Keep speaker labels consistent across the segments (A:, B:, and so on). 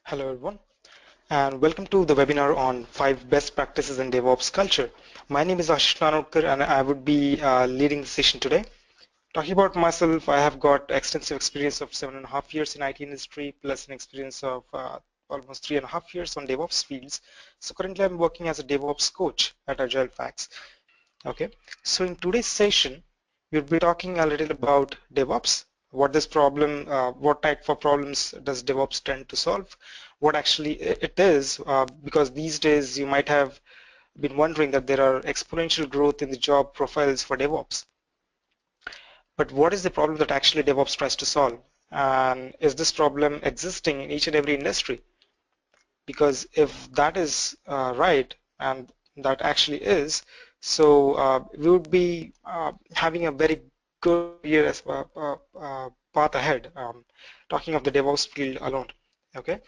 A: Hello everyone, and welcome to the webinar on 5 best practices in DevOps culture. My name is Ashish Nanodkar and I would be leading the session today. Talking about myself, I have got extensive experience of 7.5 years in IT industry plus an experience of almost 3.5 years on DevOps fields. So currently I'm working as a DevOps coach at Agile Facts. Okay, so in today's session, we'll be talking a little about DevOps, what type of problems does DevOps tend to solve, what actually it is, because these days you might have been wondering that there are exponential growth in the job profiles for DevOps. But what is the problem that actually DevOps tries to solve? And is this problem existing in each and every industry? Because if that is right, and that actually is, so we would be having a very good year as path ahead, talking of the DevOps field alone. Okay,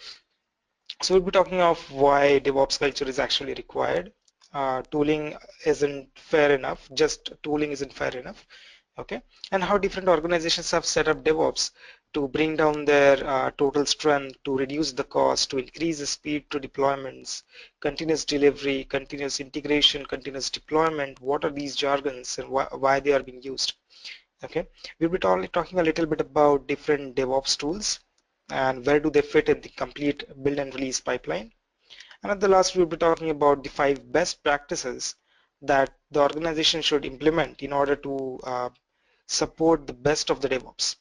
A: so we'll be talking of why DevOps culture is actually required. Tooling isn't fair enough, just tooling isn't fair enough. Okay, and how different organizations have set up DevOps to bring down their total strength, to reduce the cost, to increase the speed to deployments, continuous delivery, continuous integration, continuous deployment. What are these jargons and why they are being used? Okay, we'll be talking a little bit about different DevOps tools and where do they fit in the complete build and release pipeline. And at the last, we'll be talking about the 5 best practices that the organization should implement in order to support the best of the DevOps.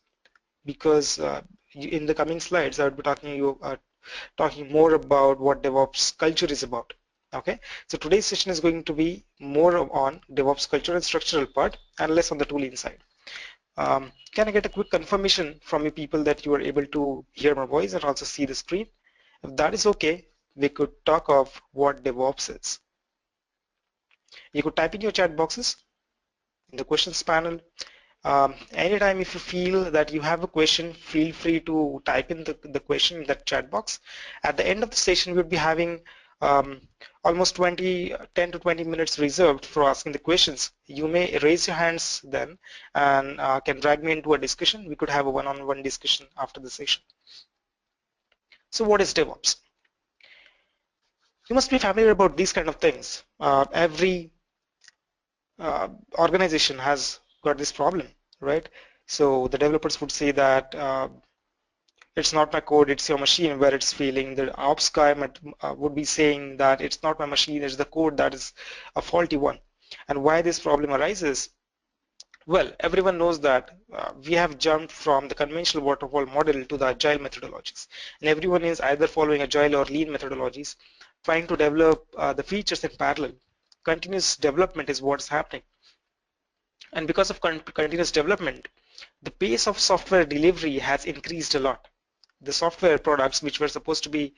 A: Because in the coming slides, I would be talking more about what DevOps culture is about. Okay, so today's session is going to be more on DevOps culture and structural part and less on the tooling side. Can I get a quick confirmation from you people that you are able to hear my voice and also see the screen? If that is okay, we could talk of what DevOps is. You could type in your chat boxes in the questions panel. Anytime if you feel that you have a question, feel free to type in the question in that chat box. At the end of the session, we'll be having almost 10 to 20 minutes reserved for asking the questions. You may raise your hands then and can drag me into a discussion. We could have a one-on-one discussion after the session. So what is DevOps? You must be familiar about these kind of things. Every organization has got this problem, right? So the developers would say that it's not my code, it's your machine where it's failing. The ops guy would be saying that it's not my machine, it's the code that is a faulty one. And why this problem arises? Well, everyone knows that we have jumped from the conventional waterfall model to the agile methodologies. And everyone is either following agile or lean methodologies, trying to develop the features in parallel. Continuous development is what's happening. And because of continuous development, the pace of software delivery has increased a lot. The software products which were supposed to be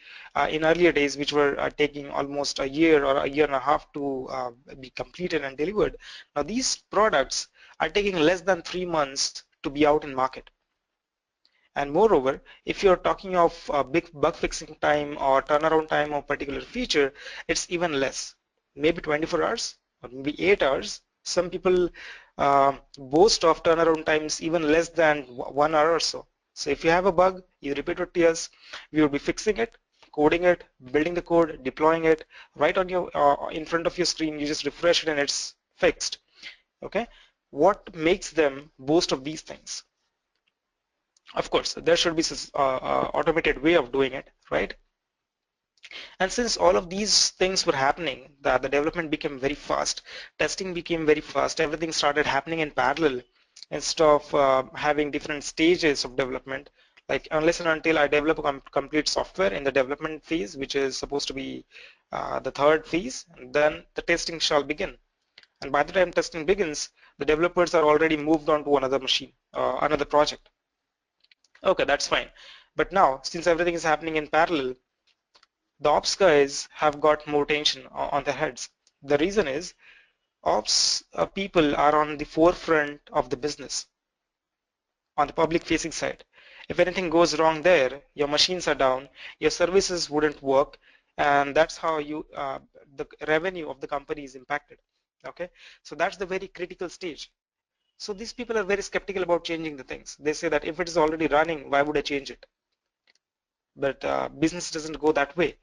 A: in earlier days, which were taking almost a year or a year and a half to be completed and delivered, now these products are taking less than 3 months to be out in market. And moreover, if you're talking of big bug fixing time or turnaround time of particular feature, it's even less, maybe 24 hours or maybe 8 hours. Some people boast of turnaround times even less than 1 hour or so. So if you have a bug, you repeat it to us, we will be fixing it, coding it, building the code, deploying it right on your in front of your screen. You just refresh it and it's fixed. Okay, what makes them boast of these things? Of course, there should be some automated way of doing it, right? And since all of these things were happening, the development became very fast, testing became very fast, everything started happening in parallel instead of having different stages of development. Like unless and until I develop a complete software in the development phase, which is supposed to be the third phase, and then the testing shall begin. And by the time testing begins, the developers are already moved on to another machine, another project. Okay, that's fine. But now, since everything is happening in parallel, the ops guys have got more tension on their heads. The reason is ops people are on the forefront of the business, on the public facing side. If anything goes wrong there, your machines are down, your services wouldn't work, and that's how the revenue of the company is impacted. Okay, so that's the very critical stage. So these people are very skeptical about changing the things. They say that if it is already running, why would I change it? but business doesn't go that way.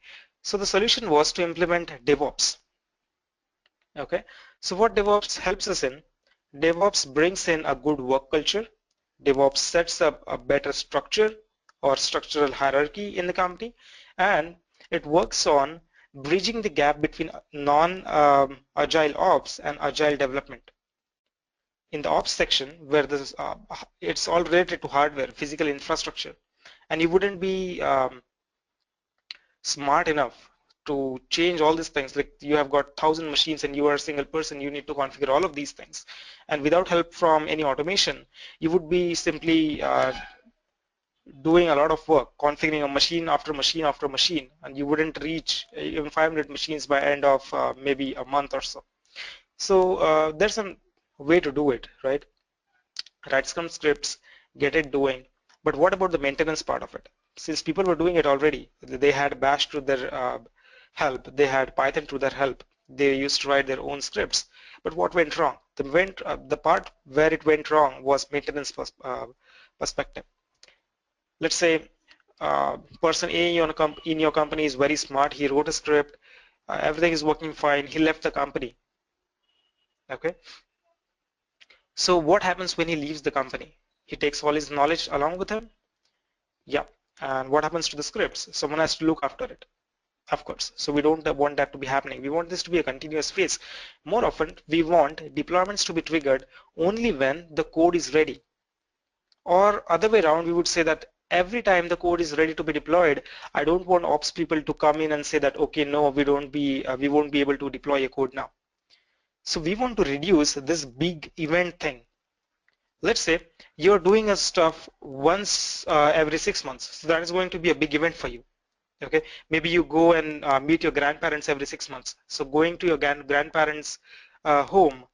A: So the solution was to implement DevOps. Okay, so what DevOps helps us in? DevOps brings in a good work culture. DevOps sets up a better structure or structural hierarchy in the company, and it works on bridging the gap between non-agile ops and agile development. In the ops section, where this it's all related to hardware, physical infrastructure, and you wouldn't be smart enough to change all these things. Like you have got 1,000 machines and you are a single person, you need to configure all of these things, and without help from any automation you would be simply doing a lot of work configuring a machine after machine after machine, and you wouldn't reach even 500 machines by end of maybe a month or so. So there's a way to do it, right? Write some scripts, get it doing. But what about the maintenance part of it? Since people were doing it already, they had Bash to their help, they had Python to their help, they used to write their own scripts. But what went wrong? The part where it went wrong was maintenance perspective. Let's say person A in your company is very smart, he wrote a script, everything is working fine, he left the company. Okay, so what happens when he leaves the company? He takes all his knowledge along with him. Yeah, and what happens to the scripts? Someone has to look after it, of course. So we don't want that to be happening. We want this to be a continuous phase. More often, we want deployments to be triggered only when the code is ready. Or other way around, we would say that every time the code is ready to be deployed, I don't want ops people to come in and say that, okay, no, we won't be able to deploy a code now. So we want to reduce this big event thing. Let's say you're doing a stuff once every 6 months, so that is going to be a big event for you. Okay, maybe you go and meet your grandparents every 6 months. So going to your grandparents' home,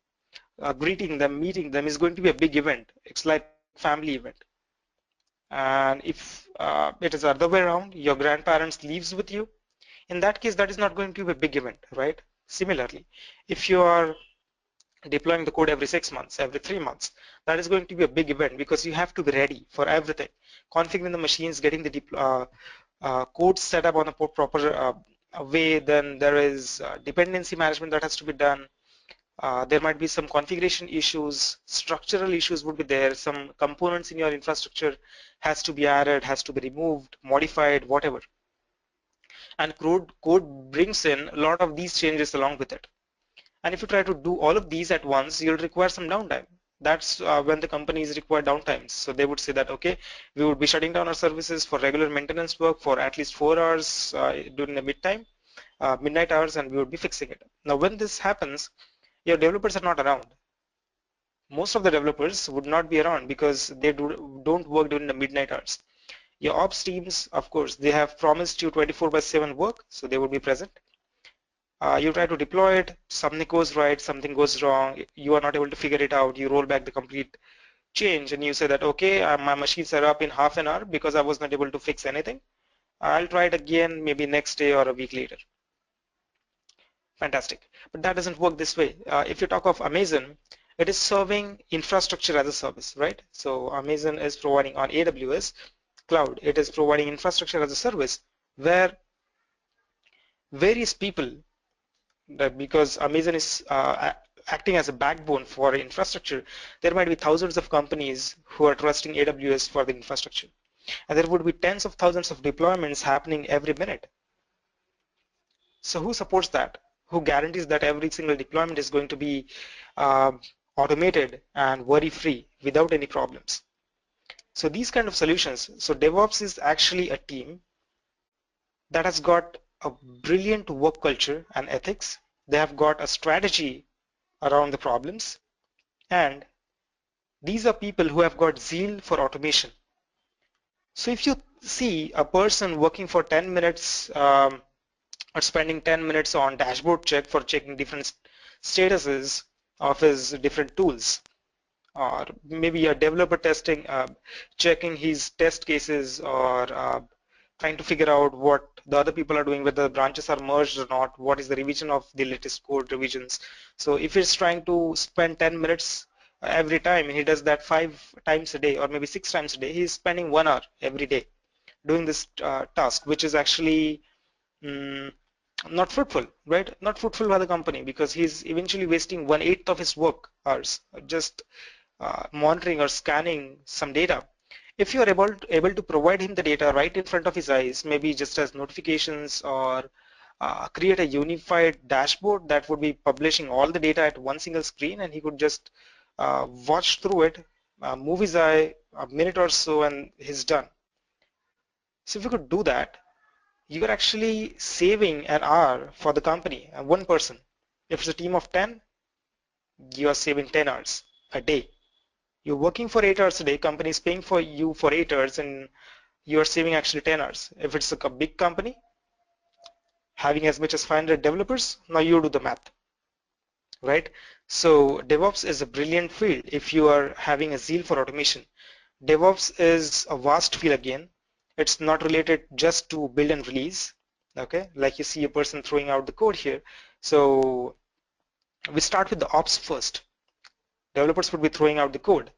A: greeting them, meeting them is going to be a big event. It's like family event. And if it is the other way around, your grandparents lives with you, in that case, that is not going to be a big event, right? Similarly, if you are deploying the code every 6 months, every 3 months, that is going to be a big event because you have to be ready for everything. Configuring the machines, getting the code set up on a proper way, then there is dependency management that has to be done. There might be some configuration issues, structural issues would be there, some components in your infrastructure has to be added, has to be removed, modified, whatever. And code brings in a lot of these changes along with it. And if you try to do all of these at once, you'll require some downtime. That's when the companies require downtimes. So they would say that, okay, we would be shutting down our services for regular maintenance work for at least 4 hours during the midnight hours, and we would be fixing it. Now, when this happens, your developers are not around. Most of the developers would not be around because they don't work during the midnight hours. Your ops teams, of course, they have promised you 24/7 work, so they would be present. You try to deploy it, something goes right, something goes wrong, you are not able to figure it out, you roll back the complete change and you say that, okay, my machines are up in half an hour because I was not able to fix anything. I'll try it again maybe next day or a week later. Fantastic. But that doesn't work this way. If you talk of Amazon, it is serving infrastructure as a service, right? So Amazon is providing on AWS cloud, it is providing infrastructure as a service where various people, that because Amazon is acting as a backbone for infrastructure, there might be thousands of companies who are trusting AWS for the infrastructure. And there would be tens of thousands of deployments happening every minute. So who supports that? Who guarantees that every single deployment is going to be uh, automated and worry-free without any problems? So these kind of solutions, so DevOps is actually a team that has got a brilliant work culture and ethics. They have got a strategy around the problems, and these are people who have got zeal for automation. So if you see a person working for 10 minutes or spending 10 minutes on dashboard check for checking different statuses of his different tools, or maybe a developer testing, checking his test cases, or trying to figure out what the other people are doing, whether the branches are merged or not, what is the revision of the latest code revisions. So if he's trying to spend 10 minutes every time, and he does that 5 times a day or maybe 6 times a day, he's spending 1 hour every day. doing this task, which is actually not fruitful, right? Not fruitful by the company because he's eventually wasting 1/8 of his work hours just monitoring or scanning some data. If you are able to provide him the data right in front of his eyes, maybe just as notifications or create a unified dashboard that would be publishing all the data at one single screen, and he could just watch through it, move his eye a minute or so, and he's done. So if you could do that, you are actually saving an hour for the company, one person. If it's a team of 10, you are saving 10 hours a day. You're working for 8 hours a day, company is paying for you for 8 hours, and you're saving actually 10 hours. If it's a big company, having as much as 500 developers, now you do the math, right? So DevOps is a brilliant field if you are having a zeal for automation. DevOps is a vast field again. It's not related just to build and release, okay? Like you see a person throwing out the code here. So we start with the ops first. Developers would be throwing out the code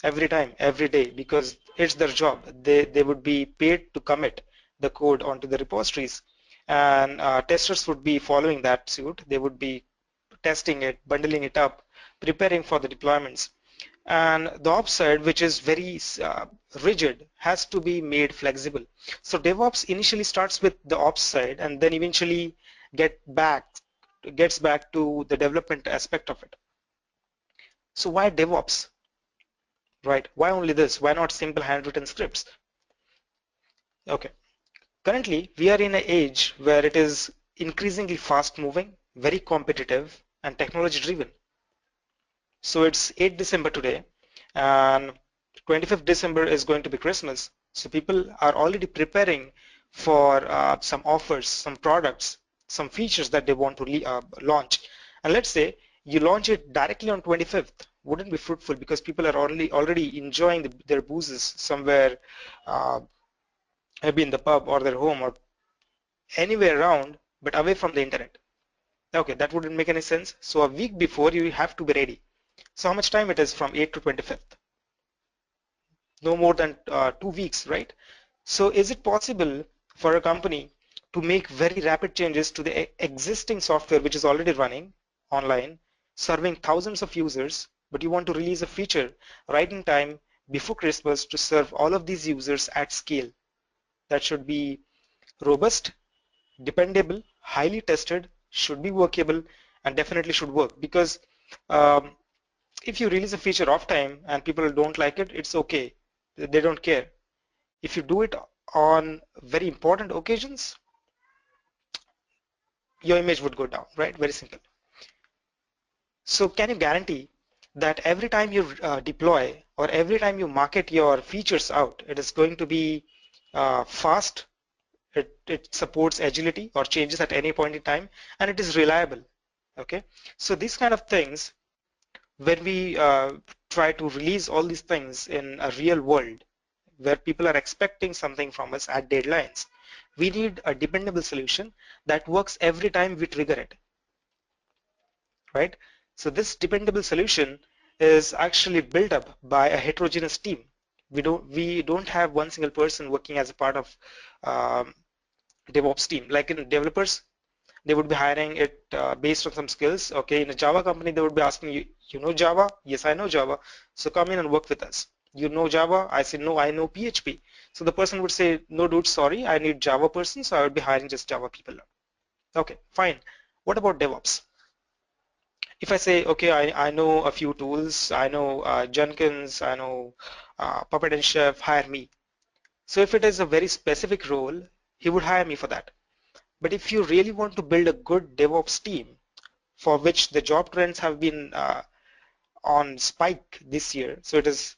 A: every time, every day, because it's their job. They would be paid to commit the code onto the repositories, and testers would be following that suit. They would be testing it, bundling it up, preparing for the deployments. And the ops side, which is very rigid, has to be made flexible. So DevOps initially starts with the ops side and then eventually gets back to the development aspect of it. So why DevOps? Right? Why only this? Why not simple handwritten scripts? Okay. Currently, we are in an age where it is increasingly fast moving, very competitive, and technology driven. So it's 8 December today, and 25th December is going to be Christmas. So people are already preparing for some offers, some products, some features that they want to launch. And let's say you launch it directly on 25th, wouldn't be fruitful because people are already enjoying their boozes somewhere, uh, maybe in the pub or their home or anywhere around, but away from the internet. Okay, that wouldn't make any sense. So a week before you have to be ready. So how much time it is from 8th to 25th? No more than 2 weeks, right? So is it possible for a company to make very rapid changes to the existing software which is already running online, serving thousands of users, but you want to release a feature right in time before Christmas to serve all of these users at scale? That should be robust, dependable, highly tested, should be workable, and definitely should work because um, if you release a feature off time and people don't like it, it's okay. They don't care. If you do it on very important occasions, your image would go down, right? Very simple. So can you guarantee that every time you deploy or every time you market your features out, it is going to be fast, it supports agility or changes at any point in time, and it is reliable, okay? So these kind of things, when we try to release all these things in a real world where people are expecting something from us at deadlines, we need a dependable solution that works every time we trigger it, right? So this dependable solution is actually built up by a heterogeneous team. We don't have one single person working as a part of um, DevOps team. Like in developers, they would be hiring it based on some skills. Okay, in a Java company, they would be asking you, you know Java? Yes, I know Java. So come in and work with us. You know Java? I say, no, I know PHP. So the person would say, no, dude, sorry, I need Java person, so I would be hiring just Java people. Okay, fine. What about DevOps? If I say, okay, I know a few tools, I know Jenkins, I know Puppet and Chef, hire me. So if it is a very specific role, he would hire me for that. But if you really want to build a good DevOps team, for which the job trends have been on spike this year, so it is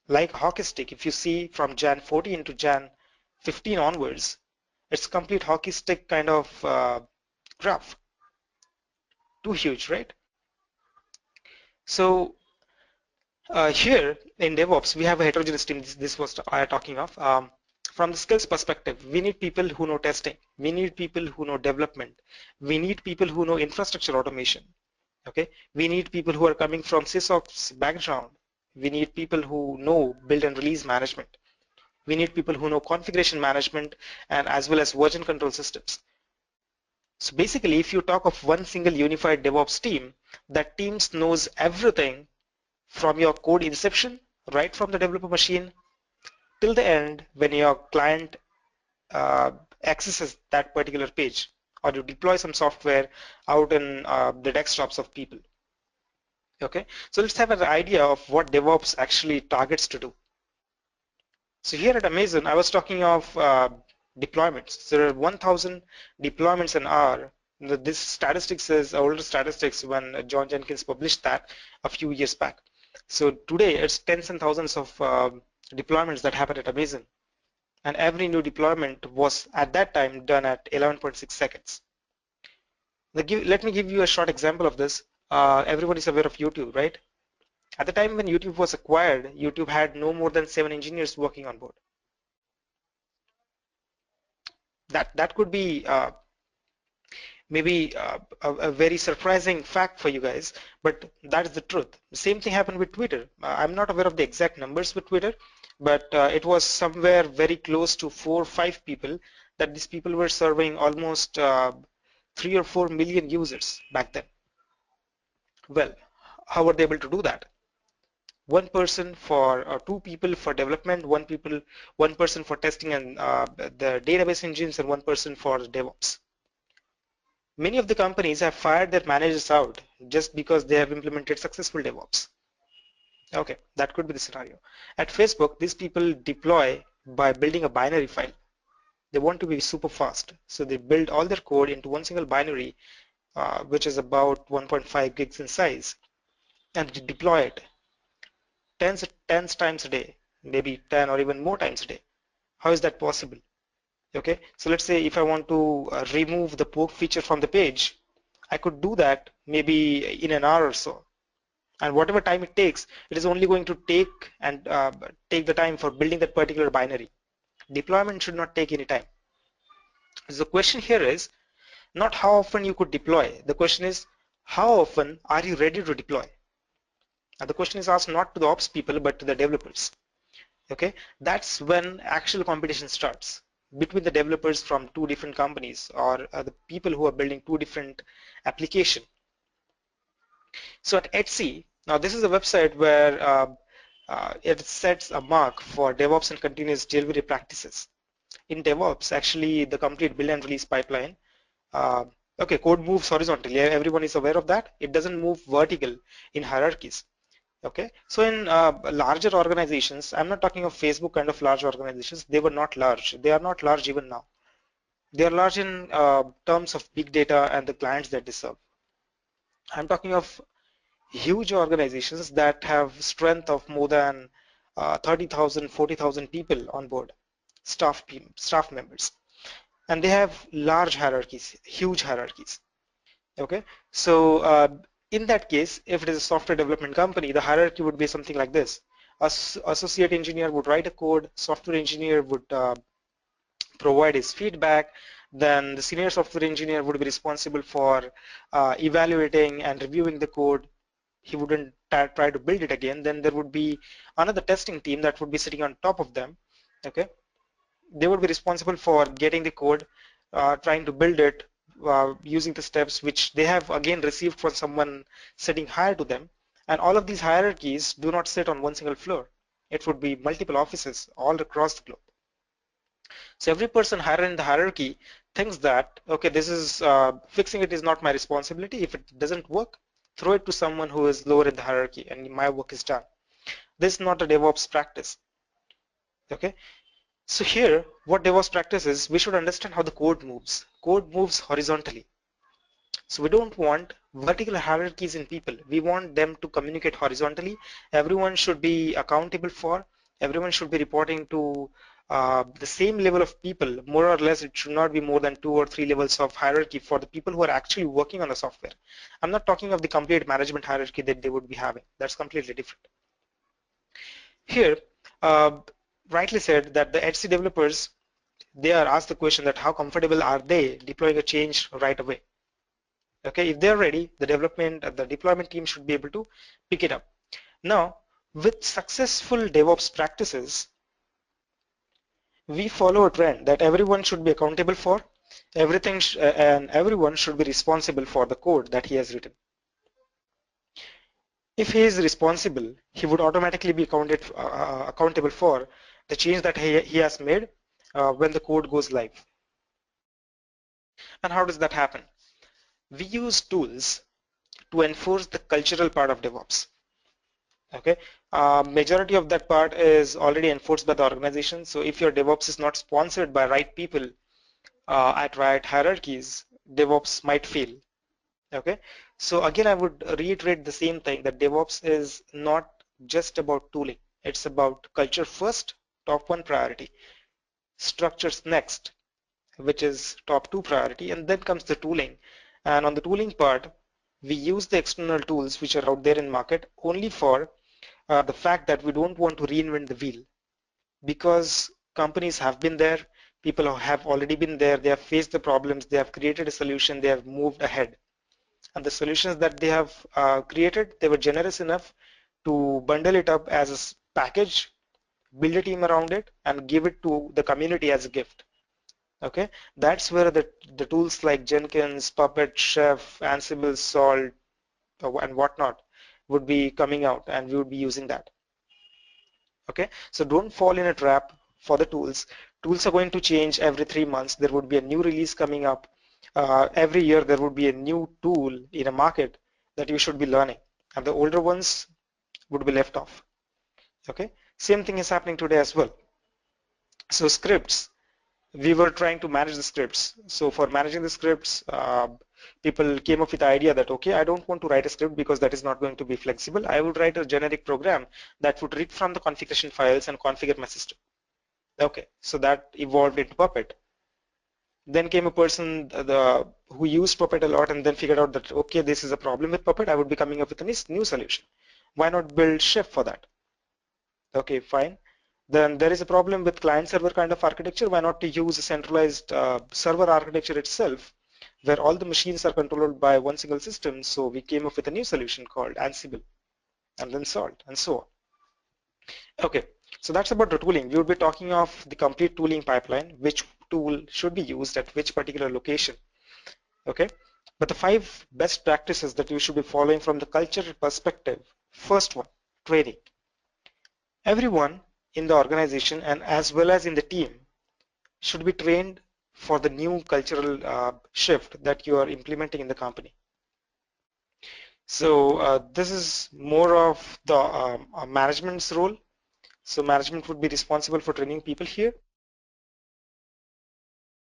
A: like a hockey stick. If you see from Jan 14 to Jan 15 onwards, it's complete hockey stick kind of graph. Too huge, right? So here in DevOps, we have a heterogeneous team. This was I talking of. From the skills perspective, we need people who know testing. We need people who know development. We need people who know infrastructure automation. Okay, we need people who are coming from SysOps background. We need people who know build and release management. We need people who know configuration management and as well as version control systems. So basically, if you talk of one single unified DevOps team, that team knows everything from your code inception, right from the developer machine till the end when your client uh, accesses that particular page, or you deploy some software out in the desktops of people. Okay, so let's have an idea of what DevOps actually targets to do. So here at Amazon, I was talking of deployments. There are 1,000 deployments an hour. This statistics is older statistics when John Jenkins published that a few years back. So today it's tens and thousands of deployments that happen at Amazon. And every new deployment was at that time done at 11.6 seconds. Let me give you a short example of this. Everyone is aware of YouTube, right? At the time when YouTube was acquired, YouTube had no more than 7 engineers working on board. That could be maybe a very surprising fact for you guys, but that is the truth. The same thing happened with Twitter. I'm not aware of the exact numbers with Twitter, but it was somewhere very close to 4 or 5 people that these people were serving almost 3 or 4 million users back then. Well, how were they able to do that? One person for or two people for development, one person for testing and the database engines, and one person for DevOps. Many of the companies have fired their managers out just because they have implemented successful DevOps. Okay, that could be the scenario. At Facebook, these people deploy by building a binary file. They want to be super fast, so they build all their code into one single binary, which is about 1.5 gigs in size, and they deploy it tens times a day, maybe 10 or even more times a day. How is that possible? Okay, so let's say if I want to remove the poke feature from the page, I could do that maybe in an hour or so. And whatever time it takes, it is only going to take the time for building that particular binary. Deployment should not take any time. So the question here is not how often you could deploy. The question is how often are you ready to deploy? And the question is asked not to the ops people but to the developers. Okay, that's when actual competition starts between the developers from two different companies or the people who are building two different applications. So at Etsy, now this is a website where it sets a mark for DevOps and continuous delivery practices. In DevOps, actually the complete build and release pipeline, uh, okay, code moves horizontally. Everyone is aware of that. It doesn't move vertical in hierarchies. Okay, so in larger organizations, I'm not talking of Facebook kind of large organizations. They were not large. They are not large even now. They are large in terms of big data and the clients that they serve. I'm talking of huge organizations that have strength of more than 30,000, 40,000 people on board, staff members, and they have large hierarchies, huge hierarchies. Okay, so in that case, if it is a software development company, the hierarchy would be something like this. Associate engineer would write a code, software engineer would provide his feedback, then the senior software engineer would be responsible for evaluating and reviewing the code. He wouldn't try to build it again. Then there would be another testing team that would be sitting on top of them. Okay, they would be responsible for getting the code, trying to build it using the steps which they have again received from someone sitting higher to them. And all of these hierarchies do not sit on one single floor. It would be multiple offices all across the globe. So every person higher in the hierarchy thinks that, okay, this is fixing it is not my responsibility. If it doesn't work, throw it to someone who is lower in the hierarchy and my work is done. This is not a DevOps practice. Okay, so here what DevOps practice is, we should understand how the code moves. Code moves horizontally. So we don't want vertical hierarchies in people. We want them to communicate horizontally. Everyone should be accountable for, everyone should be reporting to the same level of people, more or less. It should not be more than 2 or 3 levels of hierarchy for the people who are actually working on the software. I'm not talking of the complete management hierarchy that they would be having. That's completely different. Here, rightly said that the Etsy developers, they are asked the question that how comfortable are they deploying a change right away. Okay, if they're ready, the deployment team should be able to pick it up. Now, with successful DevOps practices, We follow a trend that everyone should be accountable for everything and everyone should be responsible for the code that he has written. If he is responsible, he would automatically be accountable for the change that he has made when the code goes live. And how does that happen? We use tools to enforce the cultural part of DevOps. Okay, majority of that part is already enforced by the organization. So if your DevOps is not sponsored by right people at right hierarchies, DevOps might fail. Okay, so again, I would reiterate the same thing that DevOps is not just about tooling. It's about culture first, top one priority, structures next, which is top two priority, and then comes the tooling. And on the tooling part, we use the external tools which are out there in market only for the fact that we don't want to reinvent the wheel, because companies have been there, people have already been there, they have faced the problems, they have created a solution, they have moved ahead. And the solutions that they have created, they were generous enough to bundle it up as a package, build a team around it, and give it to the community as a gift. Okay, that's where the tools like Jenkins, Puppet, Chef, Ansible, Salt, and whatnot would be coming out, and we would be using that. Okay, so don't fall in a trap for the tools. Tools are going to change every 3 months. There would be a new release coming up. Every year there would be a new tool in a market that you should be learning, and the older ones would be left off. Okay, same thing is happening today as well. So scripts, we were trying to manage the scripts. So for managing the scripts, people came up with the idea that, okay, I don't want to write a script because that is not going to be flexible. I would write a generic program that would read from the configuration files and configure my system. Okay, so that evolved into Puppet. Then came a person who used Puppet a lot and then figured out that, okay, this is a problem with Puppet. I would be coming up with a new solution. Why not build Chef for that? Okay, fine. Then there is a problem with client-server kind of architecture. Why not to use a centralized server architecture itself, where all the machines are controlled by one single system? So we came up with a new solution called Ansible, and then Salt, and so on. Okay, so that's about the tooling. We would be talking of the complete tooling pipeline, which tool should be used at which particular location. Okay, but the 5 best practices that you should be following from the culture perspective. First one, training. Everyone in the organization and as well as in the team should be trained for the new cultural shift that you are implementing in the company. So this is more of the management's role. So management would be responsible for training people here.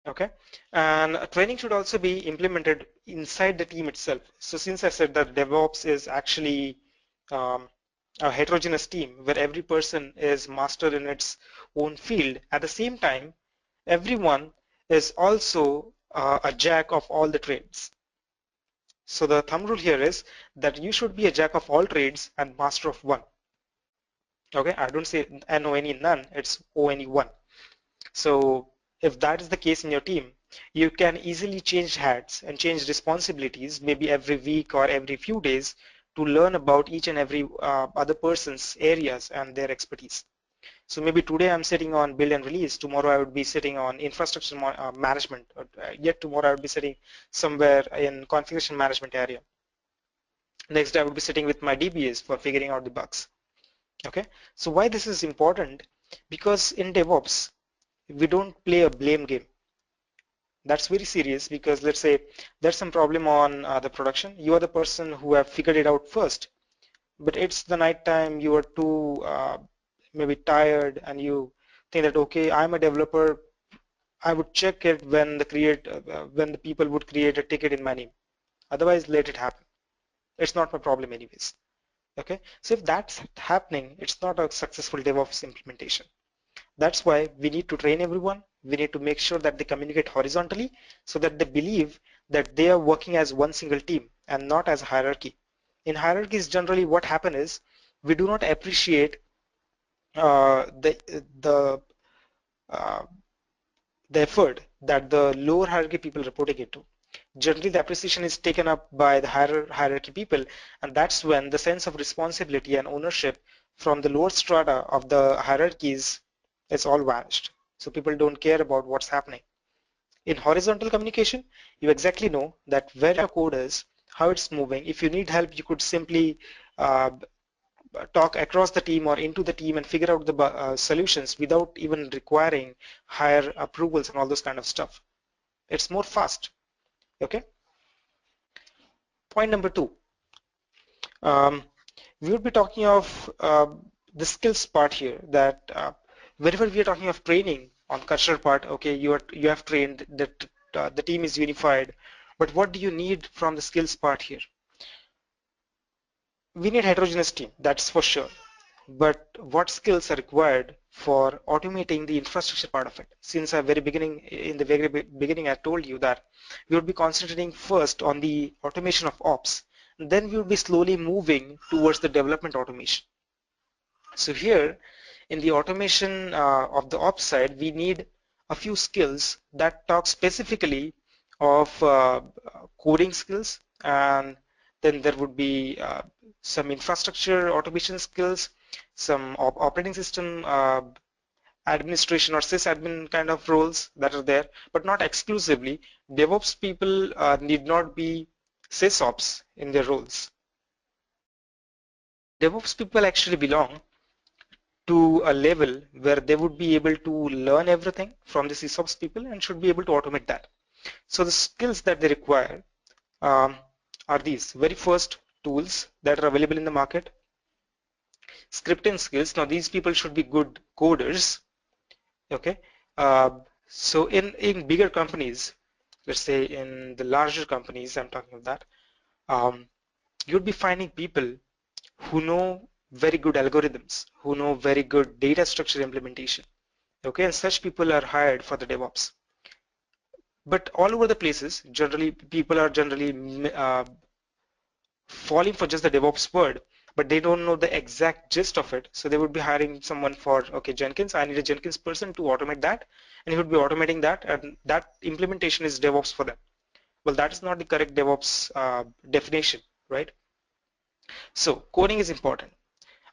A: Okay, and training should also be implemented inside the team itself. So since I said that DevOps is actually um, a heterogeneous team where every person is master in its own field, at the same time, everyone is also a jack of all the trades. So the thumb rule here is that you should be a jack of all trades and master of one. Okay, I don't say N-O-N-E none, it's O-N-E one. So if that is the case in your team, you can easily change hats and change responsibilities maybe every week or every few days to learn about each and every other person's areas and their expertise. So maybe today I'm sitting on build and release, tomorrow I would be sitting on infrastructure management, or yet tomorrow I would be sitting somewhere in configuration management area. Next I would be sitting with my DBAs for figuring out the bugs. Okay, so why this is important? Because in DevOps, we don't play a blame game. That's very serious because let's say there's some problem on the production. You are the person who have figured it out first, but it's the night time, you are too maybe tired and you think that, okay, I'm a developer, I would check it when when the people would create a ticket in my name. Otherwise, let it happen. It's not my problem anyways. Okay, so if that's happening, it's not a successful DevOps implementation. That's why we need to train everyone. We need to make sure that they communicate horizontally so that they believe that they are working as one single team and not as a hierarchy. In hierarchies, generally what happens is we do not appreciate the uh, the effort that the lower hierarchy people are reporting it to. Generally, the appreciation is taken up by the higher hierarchy people, and that's when the sense of responsibility and ownership from the lower strata of the hierarchies is all vanished. so people don't care about what's happening. In horizontal communication, you exactly know that where your code is, how it's moving. If you need help, you could simply uh, talk across the team or into the team and figure out the solutions without even requiring higher approvals and all those kind of stuff. It's more fast. Okay. Point number two. Um, we would be talking of the skills part here. That whenever we are talking of training on cultural part, okay, you have trained that the team is unified, but what do you need from the skills part here? We need heterogeneous team, that's for sure. But what skills are required for automating the infrastructure part of it? Since at very beginning, in the very beginning, I told you that we would be concentrating first on the automation of ops, then we would be slowly moving towards the development automation. So here, in the automation of the ops side, we need a few skills that talk specifically of coding skills, and then there would be some infrastructure automation skills, some operating system administration or sysadmin kind of roles that are there, but not exclusively. DevOps people need not be sysops in their roles. DevOps people actually belong to a level where they would be able to learn everything from the sysops people and should be able to automate that. So the skills that they require um, are these. Very first, tools that are available in the market. Scripting skills. Now these people should be good coders. Okay. Uh, so in bigger companies, let's say in the larger companies, I'm talking of that, um, you'd be finding people who know very good algorithms, who know very good data structure implementation. Okay, and such people are hired for the DevOps. But all over the places, generally people are generally falling for just the DevOps word, but they don't know the exact gist of it. So they would be hiring someone for, okay, Jenkins, I need a Jenkins person to automate that, and he would be automating that, and that implementation is DevOps for them. Well, that is not the correct DevOps definition, right? So coding is important.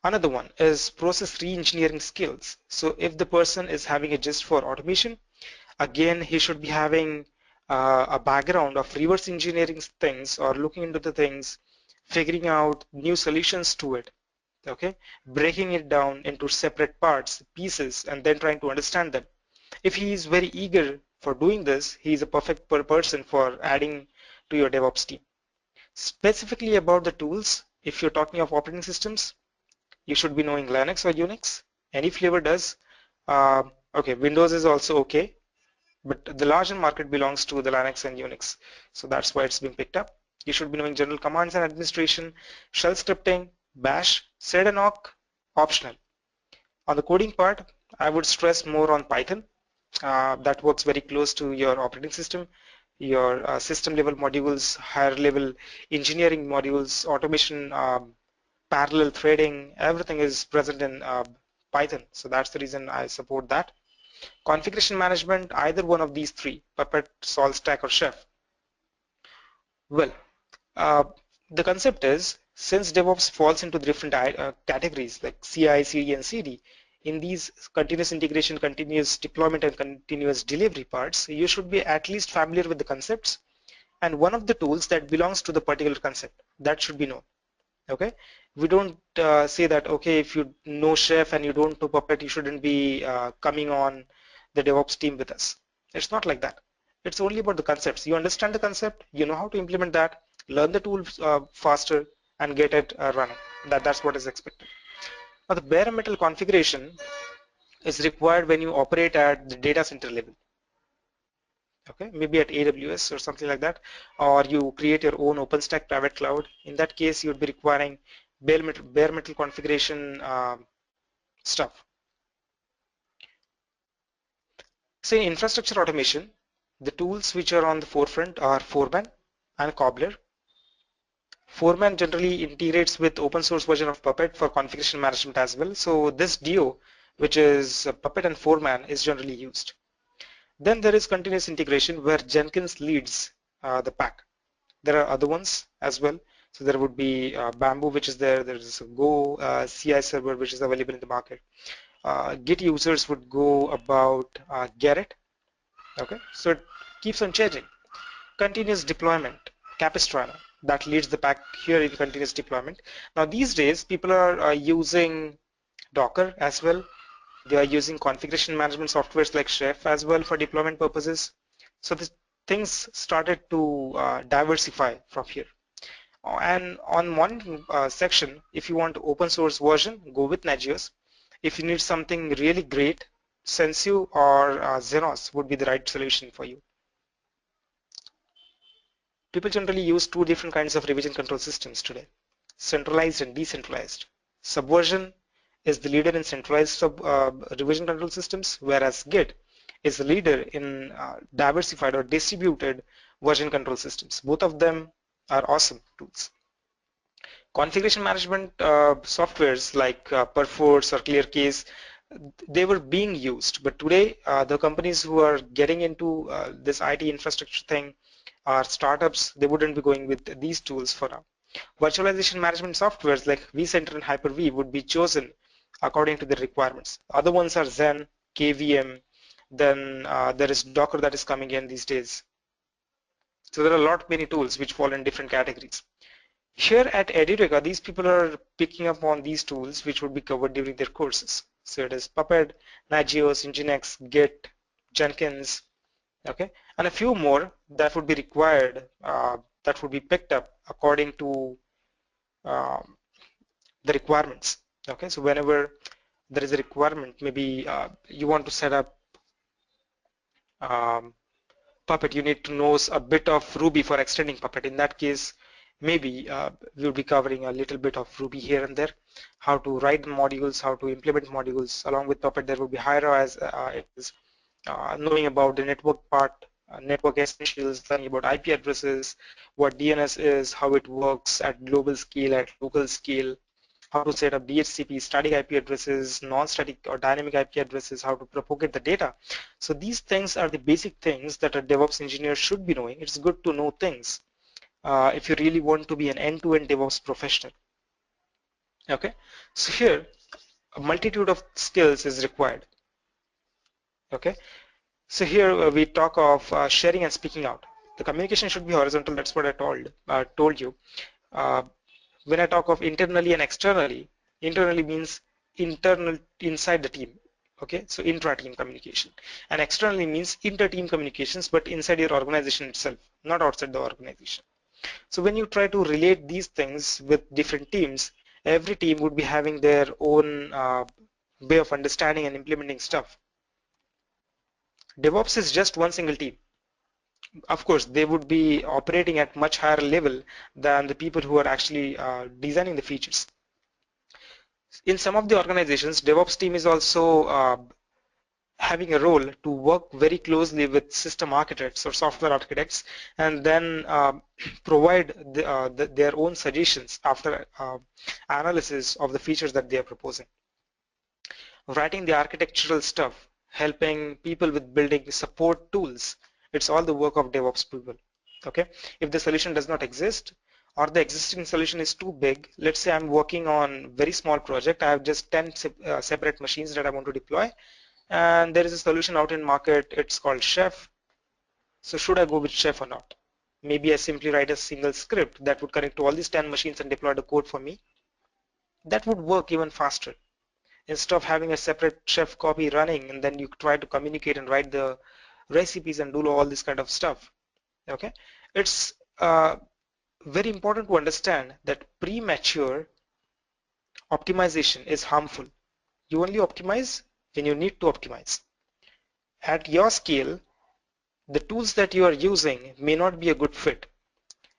A: Another one is process re-engineering skills. So if the person is having a gist for automation, again, he should be having a background of reverse engineering things or looking into the things, figuring out new solutions to it, okay? Breaking it down into separate parts, pieces, and then trying to understand them. If he is very eager for doing this, he is a perfect person for adding to your DevOps team. Specifically about the tools, if you're talking of operating systems, you should be knowing Linux or Unix. Any flavor does. Uh, okay, Windows is also okay, but the larger market belongs to the Linux and Unix, so that's why it's being picked up. You should be knowing general commands and administration, shell scripting, bash, sed and awk, optional. On the coding part, I would stress more on Python. That works very close to your operating system, your system level modules, higher level engineering modules, automation, parallel threading, everything is present in Python. So that's the reason I support that. Configuration management, either one of these three, Puppet, SaltStack, or Chef. Well, uh, the concept is, since DevOps falls into different categories like CI, CD, and CD, in these continuous integration, continuous deployment, and continuous delivery parts, you should be at least familiar with the concepts and one of the tools that belongs to the particular concept. That should be known. Okay, we don't say that, okay, if you know Chef and you don't know Puppet, you shouldn't be coming on the DevOps team with us. It's not like that. It's only about the concepts. You understand the concept, you know how to implement that, learn the tools faster, and get it running. That's what is expected. Now the bare metal configuration is required when you operate at the data center level. Okay, maybe at AWS or something like that, or you create your own OpenStack private cloud. In that case, you would be requiring bare metal configuration stuff. So in infrastructure automation, the tools which are on the forefront are Foreman and Cobbler. Foreman generally integrates with open source version of Puppet for configuration management as well. So this duo, which is Puppet and Foreman, is generally used. Then there is continuous integration where Jenkins leads the pack. There are other ones as well. So there would be Bamboo, which is there. There is a Go CI server, which is available in the market. Git users would go about get it. Okay, so it keeps on changing. Continuous deployment, Capistrano, that leads the pack here in continuous deployment. Now these days, people are using Docker as well. They are using configuration management softwares like Chef as well for deployment purposes. So the things started to diversify from here. And on one section, if you want open source version, go with Nagios. If you need something really great, Sensu or Xenos would be the right solution for you. People generally use two different kinds of revision control systems today, centralized and decentralized. Subversion is the leader in centralized revision control systems, whereas Git is the leader in diversified or distributed version control systems. Both of them are awesome tools. Configuration management softwares like Perforce or ClearCase, they were being used, but today the companies who are getting into this IT infrastructure thing are startups. They wouldn't be going with these tools for now. Virtualization management softwares like vCenter and Hyper-V would be chosen according to the requirements. Other ones are Zen, KVM, then there is Docker that is coming in these days. So there are a lot many tools which fall in different categories. Here at edureka, these people are picking up on these tools which would be covered during their courses. So it is Puppet, Nagios, Nginx, Git, Jenkins, okay, and a few more that would be required, that would be picked up according to um, the requirements. Okay, so whenever there is a requirement, maybe you want to set up um, Puppet, you need to know a bit of Ruby for extending Puppet. In that case, maybe we'll be covering a little bit of Ruby here and there, how to write modules, how to implement modules. Along with Puppet, there will be Hyra as it is knowing about the network part, network essentials, learning about IP addresses, what DNS is, how it works at global scale, at local scale, how to set up DHCP, static IP addresses, non-static or dynamic IP addresses, how to propagate the data. So these things are the basic things that a DevOps engineer should be knowing. It's good to know things if you really want to be an end-to-end DevOps professional. Okay, so here a multitude of skills is required. Okay, so here we talk of sharing and speaking out. The communication should be horizontal. That's what I told you. Uh, when I talk of internally and externally, internally means internal inside the team. Okay, so intra-team communication, and externally means inter-team communications, but inside your organization itself, not outside the organization. So when you try to relate these things with different teams, every team would be having their own way of understanding and implementing stuff. DevOps is just one single team. Of course, they would be operating at much higher level than the people who are actually designing the features. In some of the organizations, DevOps team is also having a role to work very closely with system architects or software architects, and then provide their own suggestions after analysis of the features that they are proposing. Writing the architectural stuff, helping people with building support tools, it's all the work of DevOps people. Okay, if the solution does not exist or the existing solution is too big, let's say I'm working on very small project, I have just 10 separate machines that I want to deploy, and there is a solution out in market, it's called Chef. So should I go with Chef or not? Maybe I simply write a single script that would connect to all these 10 machines and deploy the code for me. That would work even faster. Instead of having a separate Chef copy running and then you try to communicate and write the recipes and do all this kind of stuff. Okay, it's very important to understand that premature optimization is harmful. You only optimize when you need to optimize. At your scale, the tools that you are using may not be a good fit,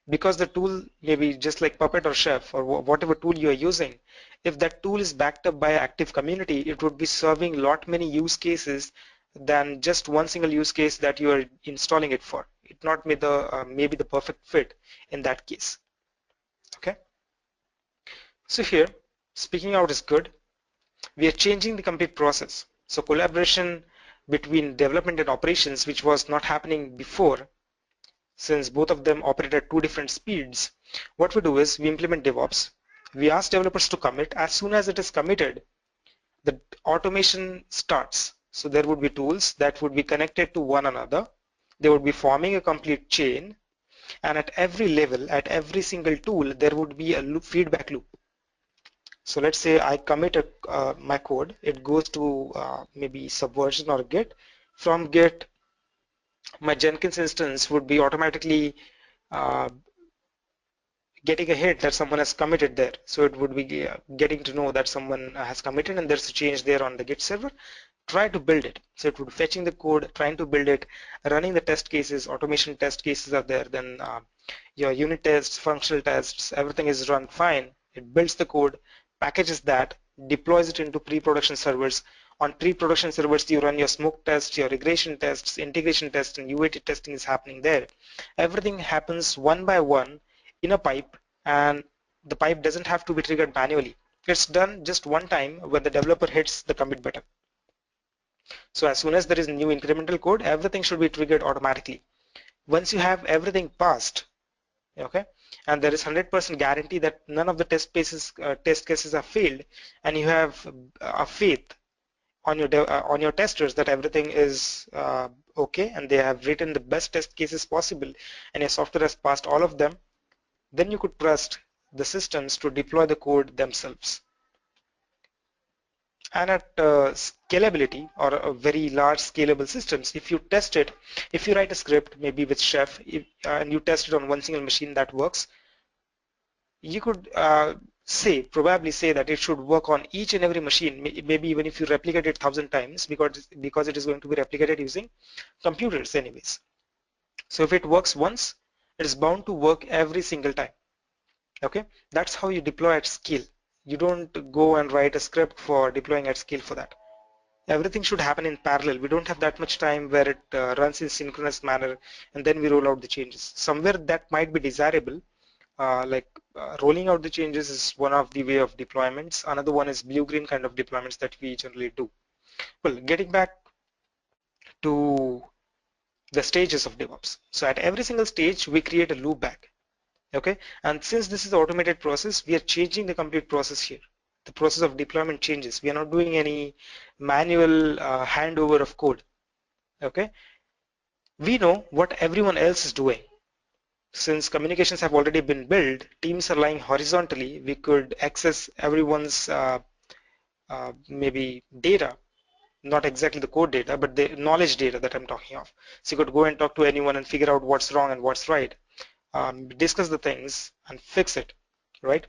A: because the tool may be just like Puppet or Chef or whatever tool you are using. If that tool is backed up by an active community, it would be serving a lot many use cases than just one single use case that you are installing it for. It not may maybe the perfect fit in that case. Okay. So here, speaking out is good. We are changing the complete process. So collaboration between development and operations, which was not happening before, since both of them operate at two different speeds, what we do is we implement DevOps. We ask developers to commit. As soon as it is committed, the automation starts. So there would be tools that would be connected to one another. They would be forming a complete chain, and at every level, at every single tool, there would be a feedback loop. So let's say I commit my code, it goes to maybe Subversion or Git. From Git, my Jenkins instance would be automatically uh, getting a hit that someone has committed there. So it would be getting to know that someone has committed and there's a change there on the Git server. Try to build it. So it would fetching the code, trying to build it, running the test cases, automation test cases are there, then your unit tests, functional tests, everything is run fine. It builds the code, packages that, deploys it into pre-production servers. On pre-production servers, you run your smoke tests, your regression tests, integration tests, and UAT testing is happening there. Everything happens one by one in a pipe, and the pipe doesn't have to be triggered manually. It's done just one time when the developer hits the commit button. So as soon as there is new incremental code, everything should be triggered automatically. Once you have everything passed, okay, and there is 100% guarantee that none of the test cases are failed, and you have a faith on your testers that everything is okay, and they have written the best test cases possible, and your software has passed all of them, then you could trust the systems to deploy the code themselves. And at scalability or a very large scalable systems, if you test it, if you write a script maybe with Chef and you test it on one single machine that works, you could probably say that it should work on each and every machine, maybe even if you replicate it 1,000 times, because it is going to be replicated using computers anyways. So if it works once, it is bound to work every single time. Okay, that's how you deploy at scale. You don't go and write a script for deploying at scale for that. Everything should happen in parallel. We don't have that much time where it runs in synchronous manner and then we roll out the changes. Somewhere that might be desirable, rolling out the changes is one of the way of deployments. Another one is blue-green kind of deployments that we generally do. Well, getting back to the stages of DevOps. So at every single stage, we create a loop back. Okay, and since this is an automated process, we are changing the complete process here. The process of deployment changes. We are not doing any manual handover of code. Okay, we know what everyone else is doing. Since communications have already been built, teams are lying horizontally. We could access everyone's maybe data, not exactly the code data, but the knowledge data that I'm talking of. So you could go and talk to anyone and figure out what's wrong and what's right. Discuss the things and fix it, right?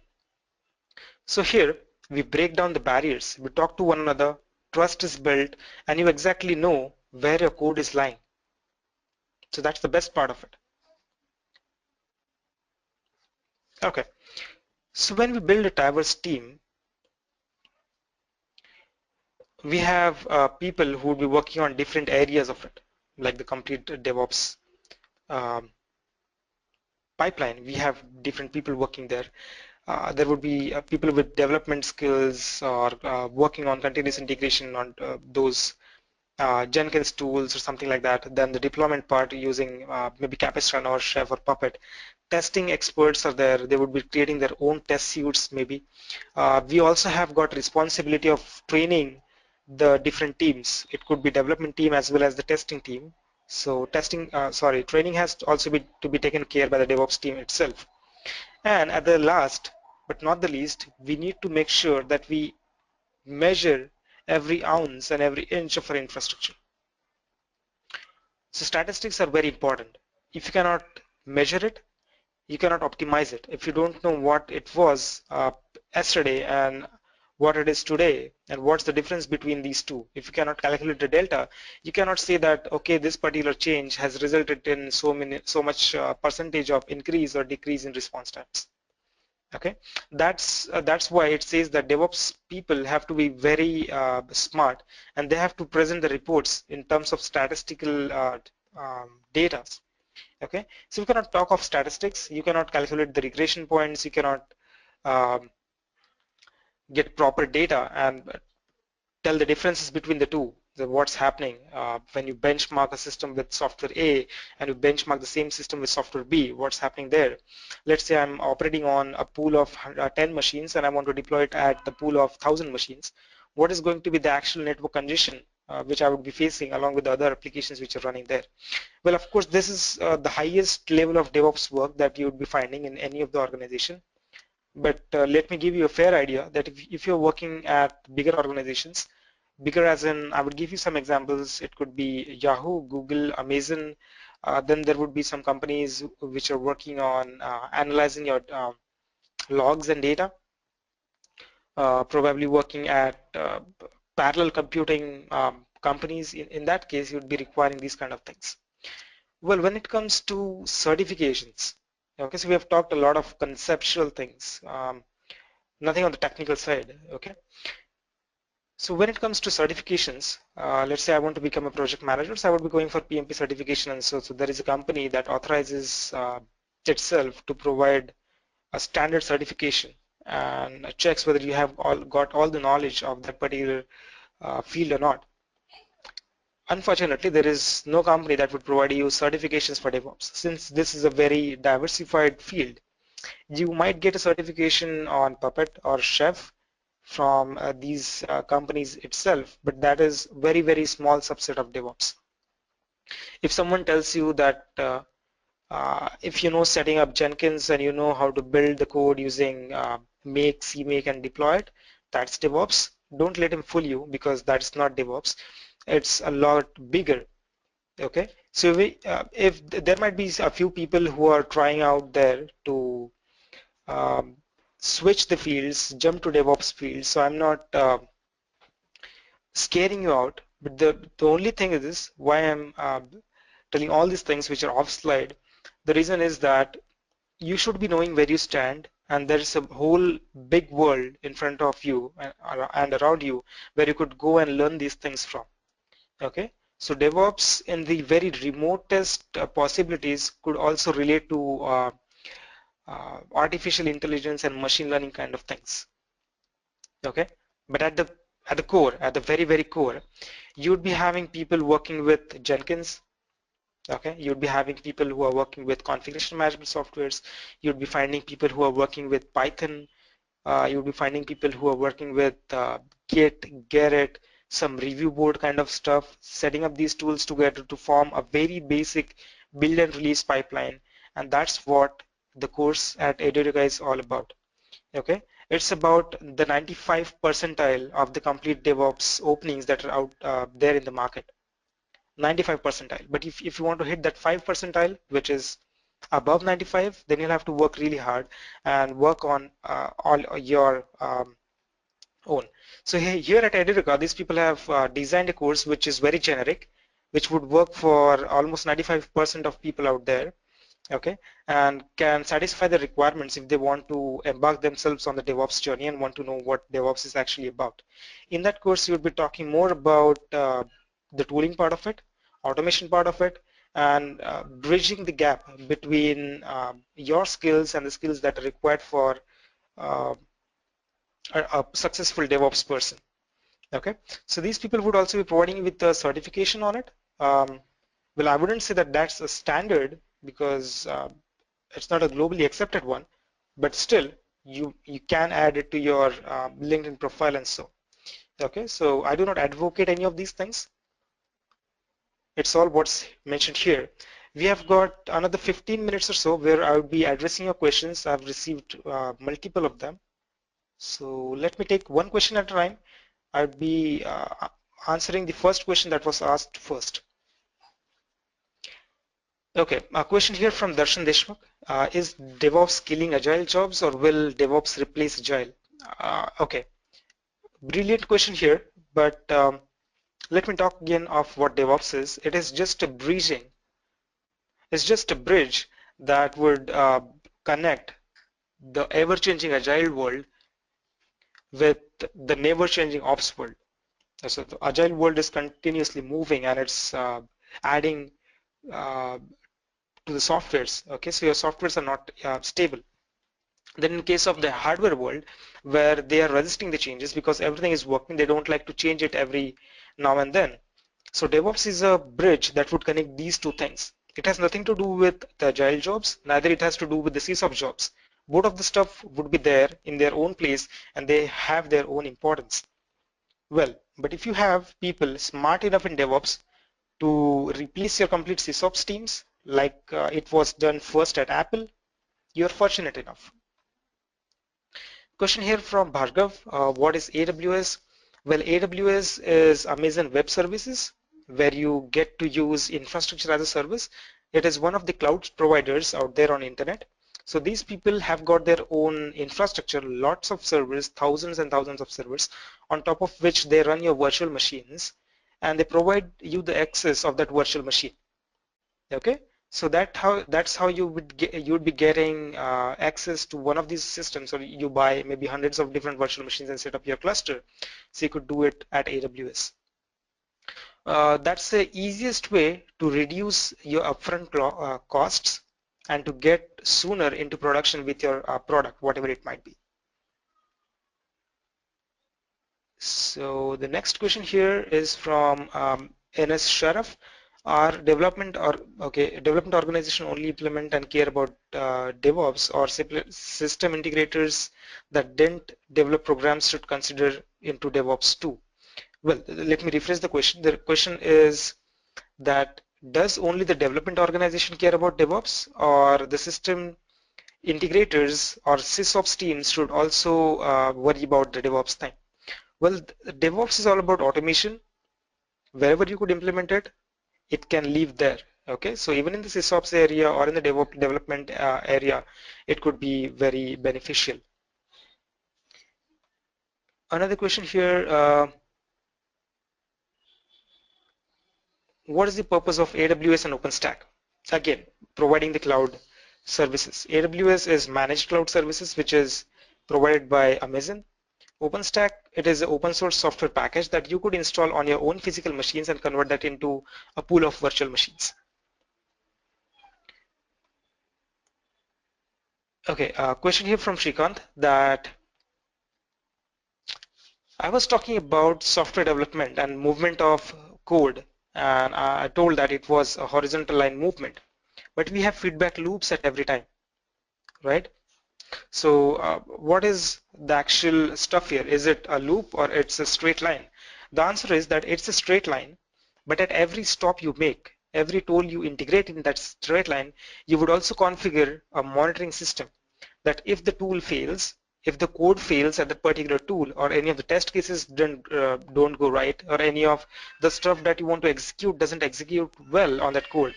A: So here we break down the barriers, we talk to one another, trust is built, and you exactly know where your code is lying. So that's the best part of it. Okay, so when we build a diverse team, we have people who will be working on different areas of it, like the complete DevOps um, pipeline. We have different people working there. There would be people with development skills or working on continuous integration on those Jenkins tools or something like that. Then the deployment part using maybe Capistrano or Chef or Puppet. Testing experts are there. They would be creating their own test suites maybe. We also have got responsibility of training the different teams. It could be development team as well as the testing team. So training has to also to be taken care by the DevOps team itself. And at the last but not the least, we need to make sure that we measure every ounce and every inch of our infrastructure. So statistics are very important. If you cannot measure it, you cannot optimize it. If you don't know what it was yesterday and what it is today and what's the difference between these two, if you cannot calculate the delta, you cannot say that okay, this particular change has resulted in so much percentage of increase or decrease in response times. Okay, that's why it says that DevOps people have to be very smart, and they have to present the reports in terms of statistical data. Okay, so you cannot talk of statistics, you cannot calculate the regression points, you cannot um, get proper data and tell the differences between the two, what's happening when you benchmark a system with software A and you benchmark the same system with software B, what's happening there. Let's say I'm operating on a pool of 10 machines and I want to deploy it at the pool of 1,000 machines. what is going to be the actual network congestion which I would be facing along with the other applications which are running there. Well, of course, this is the highest level of DevOps work that you would be finding in any of the organization. But let me give you a fair idea that if you're working at bigger organizations, bigger as in, I would give you some examples. It could be Yahoo, Google, Amazon. Then there would be some companies which are working on analyzing your logs and data, probably working at parallel computing companies. In that case, you'd be requiring these kind of things. Well, when it comes to certifications, okay, so we have talked a lot of conceptual things, nothing on the technical side, okay. So when it comes to certifications, let's say I want to become a project manager, so I would be going for PMP certification, and so there is a company that authorizes itself to provide a standard certification and checks whether you have got all the knowledge of that particular field or not. Unfortunately, there is no company that would provide you certifications for DevOps. Since this is a very diversified field, you might get a certification on Puppet or Chef from these companies itself, but that is very, very small subset of DevOps. If someone tells you that if you know setting up Jenkins and you know how to build the code using make, CMake, and deploy it, that's DevOps. Don't let him fool you, because that's not DevOps. It's a lot bigger. Okay, so if there might be a few people who are trying out there to um, switch the fields, jump to DevOps fields. So I'm not scaring you out, but the only thing is this, why I'm telling all these things which are off slide. The reason is that you should be knowing where you stand, and there is a whole big world in front of you and around you where you could go and learn these things from. Okay, so DevOps in the very remotest possibilities could also relate to artificial intelligence and machine learning kind of things. Okay, but at the core, at the very, very core, you'd be having people working with Jenkins. Okay, you'd be having people who are working with configuration management softwares. You'd be finding people who are working with Python. You'll be finding people who are working with Git, Gerrit, some review board kind of stuff, setting up these tools together to form a very basic build and release pipeline. And that's what the course at edureka is all about. Okay, it's about the 95 percentile of the complete DevOps openings that are out there in the market. 95 percentile. But if you want to hit that 5 percentile, which is above 95, then you'll have to work really hard and work on all your own. So here at edureka, these people have designed a course which is very generic, which would work for almost 95% of people out there, okay, and can satisfy the requirements if they want to embark themselves on the DevOps journey and want to know what DevOps is actually about. In that course, you'll be talking more about the tooling part of it, automation part of it, and bridging the gap between your skills and the skills that are required for uh, a successful DevOps person. Okay, so these people would also be providing you with a certification on it. Well, I wouldn't say that that's a standard, because it's not a globally accepted one, but still you can add it to your LinkedIn profile and so. Okay, so I do not advocate any of these things. It's all what's mentioned here. We have got another 15 minutes or so where I will be addressing your questions. I've received multiple of them. So let me take one question at a time. I'll be answering the first question that was asked first. Okay, a question here from Darshan Deshmukh. Is DevOps killing agile jobs, or will DevOps replace agile? Okay, brilliant question here, but let me talk again of what DevOps is. It is just a bridging. It's just a bridge that would connect the ever-changing agile world with the never-changing ops world. So the agile world is continuously moving, and it's adding uh, to the softwares. Okay, so your softwares are not stable. Then in case of the hardware world, where they are resisting the changes because everything is working, they don't like to change it every now and then. So DevOps is a bridge that would connect these two things. It has nothing to do with the agile jobs, neither it has to do with the CSOP jobs. Both of the stuff would be there in their own place, and they have their own importance. Well, but if you have people smart enough in DevOps to replace your complete SysOps teams, like it was done first at Apple, you're fortunate enough. Question here from Bhargav. What is AWS? Well, AWS is Amazon Web Services, where you get to use infrastructure as a service. It is one of the cloud providers out there on internet. So these people have got their own infrastructure, lots of servers, thousands and thousands of servers, on top of which they run your virtual machines, and they provide you the access of that virtual machine. Okay, so that's how you would be getting access to one of these systems, or you buy maybe hundreds of different virtual machines and set up your cluster, so you could do it at AWS. That's the easiest way to reduce your upfront costs and to get sooner into production with your product, whatever it might be. So the next question here is from NS Sharaf. Are development organization only implement and care about DevOps, or system integrators that didn't develop programs should consider into DevOps too? Well, let me rephrase the question. The question is that does only the development organization care about DevOps, or the system integrators or SysOps teams should also worry about the DevOps thing? Well, DevOps is all about automation. Wherever you could implement it, it can live there. Okay, so even in the SysOps area or in the DevOps development area, it could be very beneficial. Another question here, what is the purpose of AWS and OpenStack? Again, providing the cloud services. AWS is managed cloud services, which is provided by Amazon. OpenStack, it is an open source software package that you could install on your own physical machines and convert that into a pool of virtual machines. Okay, question here from Shrikant that I was talking about software development and movement of code, and I told that it was a horizontal line movement, but we have feedback loops at every time, right? So what is the actual stuff here? Is it a loop or it's a straight line? The answer is that it's a straight line, but at every stop you make, every tool you integrate in that straight line, you would also configure a monitoring system that if the tool fails, if the code fails at that particular tool, or any of the test cases don't go right, or any of the stuff that you want to execute doesn't execute well on that code,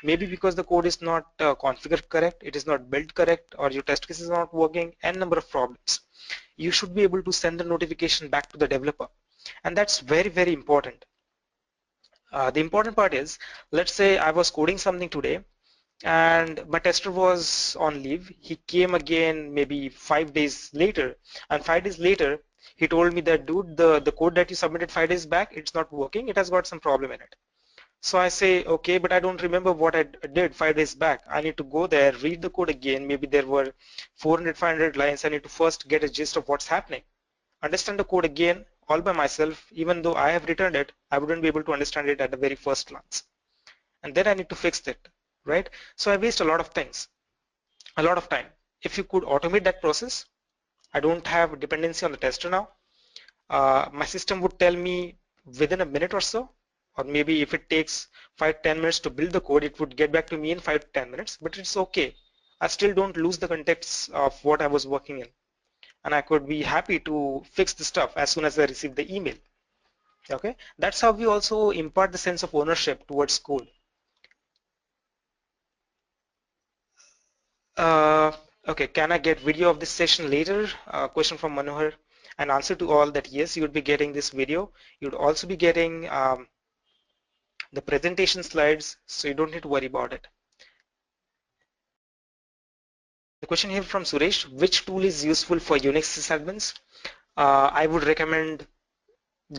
A: maybe because the code is not configured correct, it is not built correct, or your test case is not working, and number of problems, you should be able to send the notification back to the developer, and that's very, very important. The important part is, let's say I was coding something today and my tester was on leave. He came again maybe 5 days later, and 5 days later he told me that, dude, the code that you submitted 5 days back, it's not working, it has got some problem in it. So I say, okay, but I don't remember what I did 5 days back. I need to go there, read the code again. Maybe there were 400, 500 lines. I need to first get a gist of what's happening, understand the code again all by myself. Even though I have returned it, I wouldn't be able to understand it at the very first glance, and then I need to fix it, right? So I waste a lot of things, a lot of time. If you could automate that process, I don't have dependency on the tester now. My system would tell me within a minute or so, or maybe if it takes 5-10 minutes to build the code, it would get back to me in 5-10 minutes, but it's okay. I still don't lose the context of what I was working in, and I could be happy to fix the stuff as soon as I receive the email. Okay, that's how we also impart the sense of ownership towards code. Okay, can I get video of this session later? Question from Manohar. An answer to all that, yes, you would be getting this video. You'd also be getting the presentation slides, so you don't need to worry about it. The question here from Suresh, which tool is useful for Unix sysadmins? I would recommend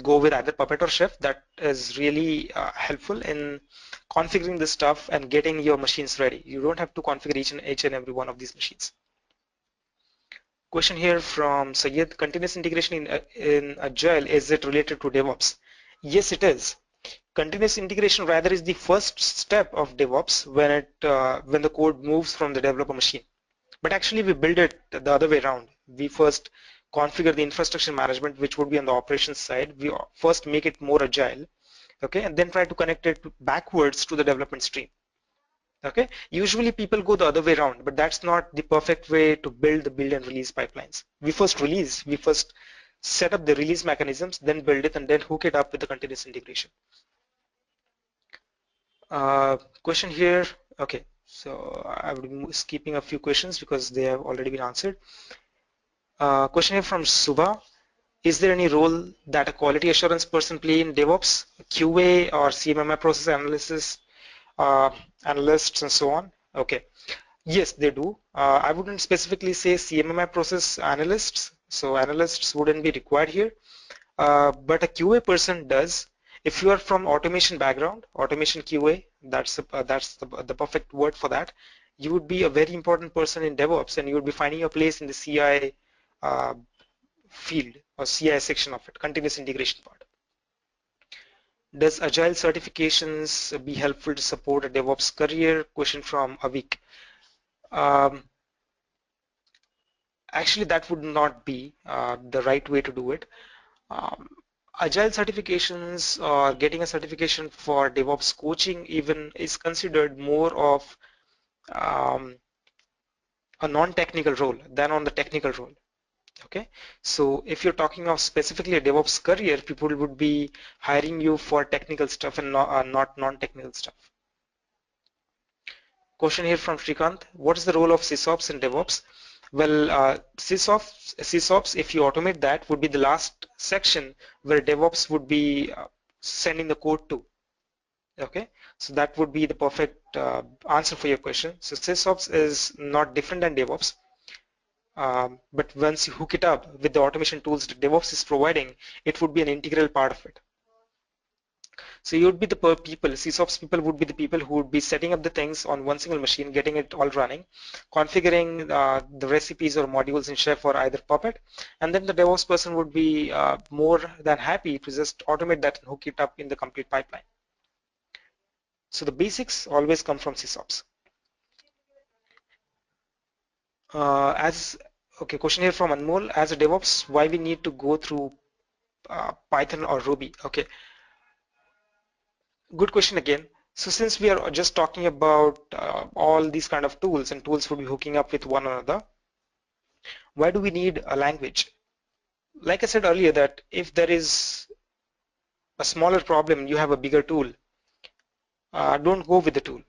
A: go with either Puppet or Chef. That is really helpful in configuring the stuff and getting your machines ready. You don't have to configure each and every one of these machines. Question here from Sayed, continuous integration in Agile, is it related to DevOps? Yes, it is. Continuous integration rather is the first step of DevOps when the code moves from the developer machine. But actually we build it the other way around. We first configure the infrastructure management, which would be on the operations side. We first make it more agile, okay, and then try to connect it backwards to the development stream. Okay, usually people go the other way around, but that's not the perfect way to build the build and release pipelines. We first set up the release mechanisms, then build it, and then hook it up with the continuous integration. Question here. Okay, so I will be skipping a few questions because they have already been answered. Question here from Subha. Is there any role that a quality assurance person play in DevOps, QA or CMMI process analysis, uh, analysts and so on? Okay. Yes, they do. I wouldn't specifically say CMMI process analysts, so analysts wouldn't be required here, but a QA person does. If you are from automation background, automation QA, that's the perfect word for that. You would be a very important person in DevOps, and you would be finding your place in the CI uh, field or CI section of it, continuous integration part. Does Agile certifications be helpful to support a DevOps career? Question from Avik. Um, Actually, that would not be the right way to do it. Um, Agile certifications or getting a certification for DevOps coaching even is considered more of um, a non-technical role than on the technical role. Okay, so if you're talking of specifically a DevOps career, people would be hiring you for technical stuff and not non-technical stuff. Question here from Shrikant. What is the role of sysops in DevOps? Well, sysops, if you automate that, would be the last section where DevOps would be sending the code to. Okay, so that would be the perfect answer for your question. So sysops is not different than DevOps, but once you hook it up with the automation tools that DevOps is providing, it would be an integral part of it. So you would be the people, sysops people would be the people who would be setting up the things on one single machine, getting it all running, configuring the recipes or modules in Chef or either Puppet, and then the DevOps person would be more than happy to just automate that and hook it up in the complete pipeline. So the basics always come from sysops. Okay, question here from Anmol. As a DevOps, why we need to go through Python or Ruby? Okay, good question again. So since we are just talking about all these kind of tools and tools would be hooking up with one another, why do we need a language? Like I said earlier that if there is a smaller problem, you have a bigger tool, don't go with the tool.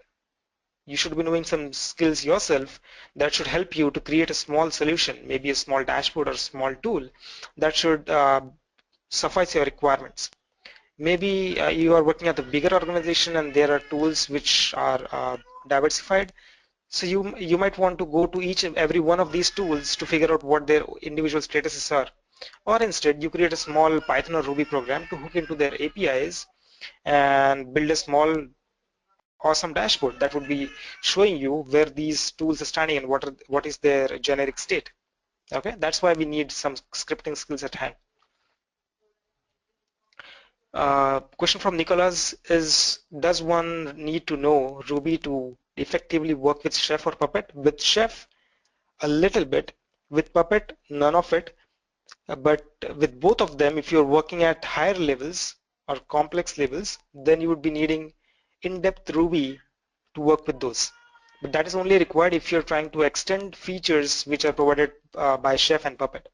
A: You should be knowing some skills yourself that should help you to create a small solution, maybe a small dashboard or a small tool that should suffice your requirements. Maybe you are working at a bigger organization and there are tools which are diversified. So you might want to go to each and every one of these tools to figure out what their individual statuses are. Or instead, you create a small Python or Ruby program to hook into their APIs and build a small awesome dashboard that would be showing you where these tools are standing and what is their generic state. Okay, that's why we need some scripting skills at hand. Question from Nicholas is, does one need to know Ruby to effectively work with Chef or Puppet? With Chef, a little bit. With Puppet, none of it. But with both of them, if you're working at higher levels or complex levels, then you would be needing in-depth Ruby to work with those. But that is only required if you're trying to extend features which are provided by Chef and Puppet.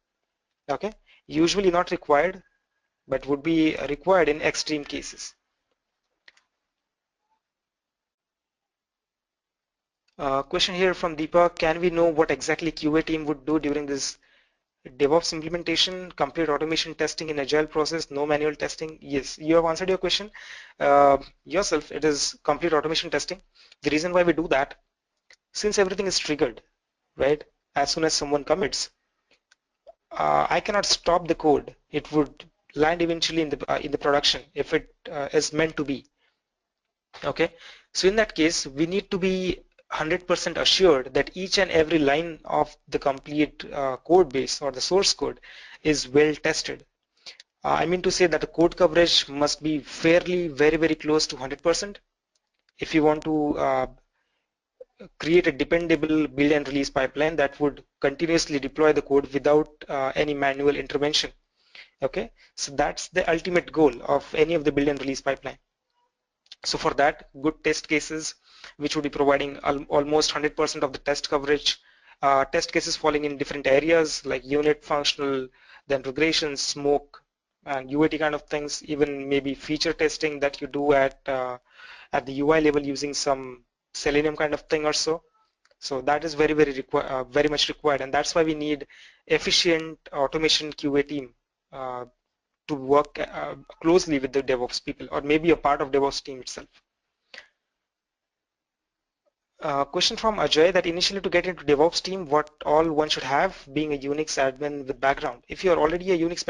A: Okay, usually not required, but would be required in extreme cases. Question here from Deepa, can we know what exactly QA team would do during this DevOps implementation, complete automation testing in agile process, no manual testing? Yes, you have answered your question yourself. It is complete automation testing. The reason why we do that, since everything is triggered, right? As soon as someone commits, I cannot stop the code. It would land eventually in the production if it is meant to be. Okay, so in that case, we need to be 100% assured that each and every line of the complete code base or the source code is well tested. I mean to say that the code coverage must be fairly very close to 100% if you want to create a dependable build and release pipeline that would continuously deploy the code without any manual intervention. Okay, so that's the ultimate goal of any of the build and release pipeline. So for that, good test cases, which would be providing almost 100% of the test coverage, test cases falling in different areas like unit, functional, then regression, smoke, and UAT kind of things, even maybe feature testing that you do at the UI level using some Selenium kind of thing or so. So that is very much required, and that's why we need efficient automation QA team uh, to work closely with the DevOps people, or maybe a part of DevOps team itself. Question from Ajay that initially to get into DevOps team, what all one should have being a Unix admin with background. If you are already a Unix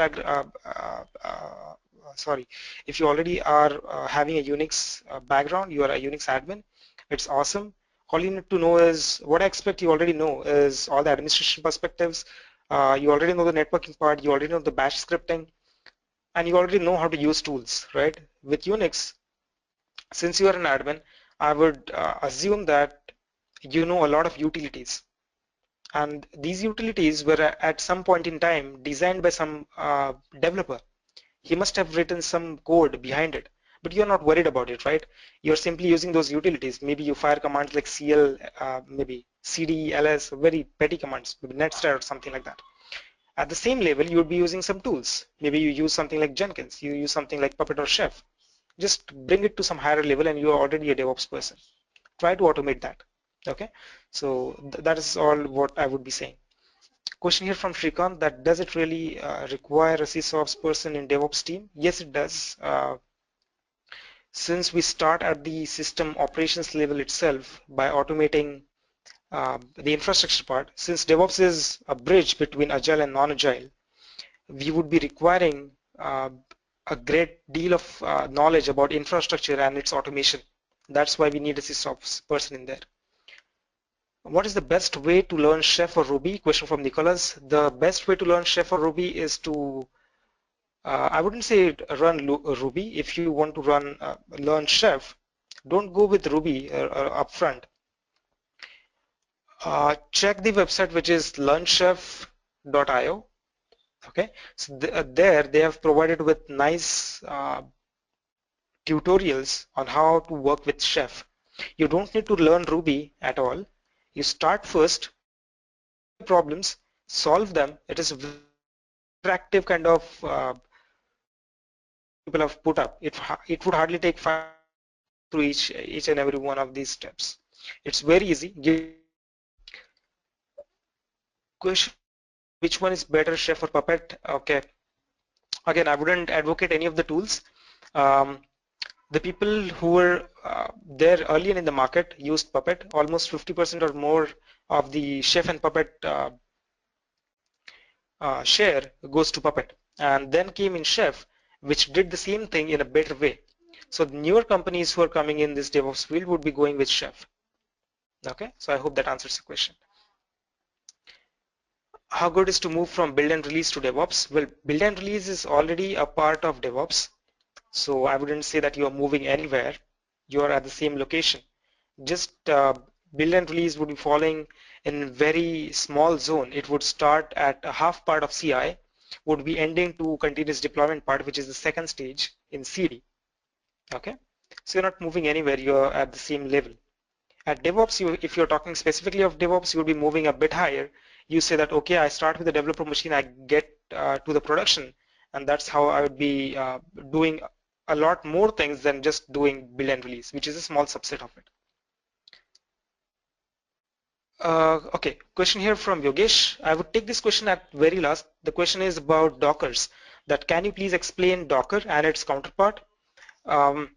A: sorry, if you already are having a Unix background, you are a Unix admin, it's awesome. All you need to know is what I expect you already know is all the administration perspectives. You already know the networking part, you already know the bash scripting, and you already know how to use tools, right? With Unix, since you are an admin, I would assume that you know a lot of utilities, and these utilities were at some point in time designed by some developer. He must have written some code behind it, but you're not worried about it, right? You're simply using those utilities. Maybe you fire commands like cl, maybe cd, ls, very petty commands, maybe netstar or something like that. At the same level, you would be using some tools. Maybe you use something like Jenkins, you use something like Puppet or Chef. Just bring it to some higher level and you are already a DevOps person. Try to automate that. Okay, so that is all what I would be saying. Question here from Shrikant that does it really require a sysops person in DevOps team? Yes, it does. Since we start at the system operations level itself by automating the infrastructure part, since DevOps is a bridge between agile and non-agile, we would be requiring a great deal of knowledge about infrastructure and its automation. That's why we need a sysops person in there. What is the best way to learn Chef or Ruby? Question from Nicholas. The best way to learn Chef or Ruby is to, I wouldn't say run Ruby. If you want to learn Chef, don't go with Ruby upfront. Check the website, which is learnchef.io. Okay, so there they have provided with nice tutorials on how to work with Chef. You don't need to learn Ruby at all. You start first, identify problems, solve them. It is a interactive kind of people have put up. It would hardly take 5 through each and every one of these steps. It's very easy. Question: which one is better, Chef or Puppet? Okay. Again, I wouldn't advocate any of the tools. Um, the people who were there early in the market used Puppet. Almost 50% or more of the Chef and Puppet share goes to Puppet, and then came in Chef, which did the same thing in a better way. So the newer companies who are coming in this DevOps field would be going with Chef. Okay, so I hope that answers the question. How good is to move from build and release to DevOps? Well, build and release is already a part of DevOps, so I wouldn't say that you are moving anywhere. You are at the same location. Just build and release would be falling in very small zone. It would start at a half part of CI, would be ending to continuous deployment part, which is the second stage in CD. Okay, so you're not moving anywhere. You're at the same level. At DevOps, if you're talking specifically of DevOps, you would be moving a bit higher. You say that, okay, I start with the developer machine, I get to the production, and that's how I would be doing a lot more things than just doing build and release, which is a small subset of it. Okay, question here from Yogesh. I would take this question at very last. The question is about Dockers. That can you please explain Docker and its counterpart and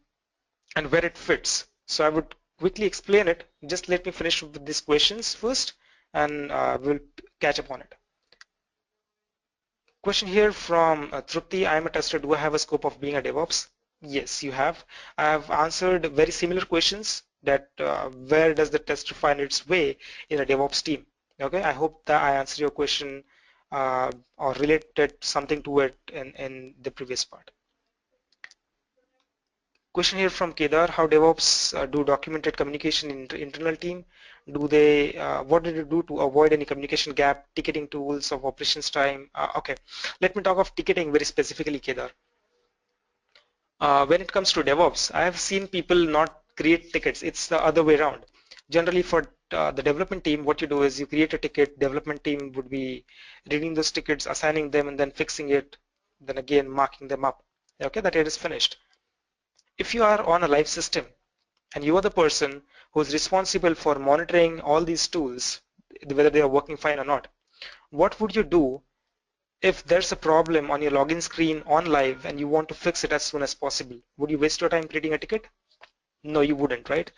A: where it fits? So I would quickly explain it. Just let me finish with these questions first, and we'll catch up on it. Question here from Trupti. I am a tester. Do I have a scope of being a DevOps? Yes, you have. I have answered very similar questions that where does the tester find its way in a DevOps team? Okay, I hope that I answered your question or related something to it in the previous part. Question here from Kedar, how DevOps do documented communication in internal team? Do they, what did you do to avoid any communication gap, ticketing tools of operations time? Okay, let me talk of ticketing very specifically, Kedar. When it comes to DevOps, I have seen people not create tickets. It's the other way around. Generally, for the development team, what you do is you create a ticket. Development team would be reading those tickets, assigning them, and then fixing it. Then again, marking them up. Okay, that it is finished. If you are on a live system and you are the person who is responsible for monitoring all these tools, whether they are working fine or not, what would you do if there's a problem on your login screen on live and you want to fix it as soon as possible? Would you waste your time creating a ticket? No, you wouldn't, right?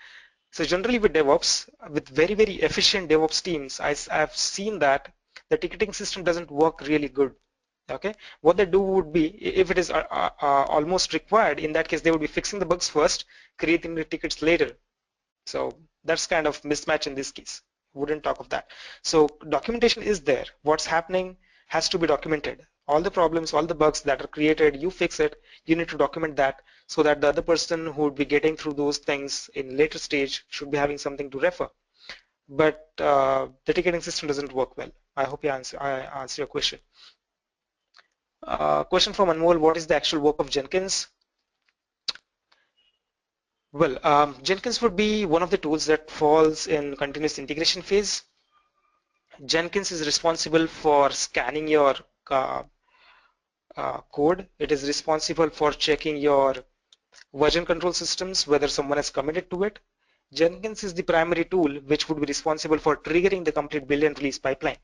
A: So generally with DevOps, with very, very efficient DevOps teams, I've seen that the ticketing system doesn't work really good. Okay, what they do would be, if it is almost required, in that case, they would be fixing the bugs first, creating the tickets later. So that's kind of mismatch in this case. Wouldn't talk of that. So documentation is there. What's happening has to be documented. All the problems, all the bugs that are created, you fix it. You need to document that so that the other person who would be getting through those things in later stage should be having something to refer. But the ticketing system doesn't work well. I hope I answer your question. Question from Anmol: what is the actual work of Jenkins? Well, Jenkins would be one of the tools that falls in continuous integration phase. Jenkins is responsible for scanning your uh, code. It is responsible for checking your version control systems, whether someone has committed to it. Jenkins is the primary tool which would be responsible for triggering the complete build and release pipeline.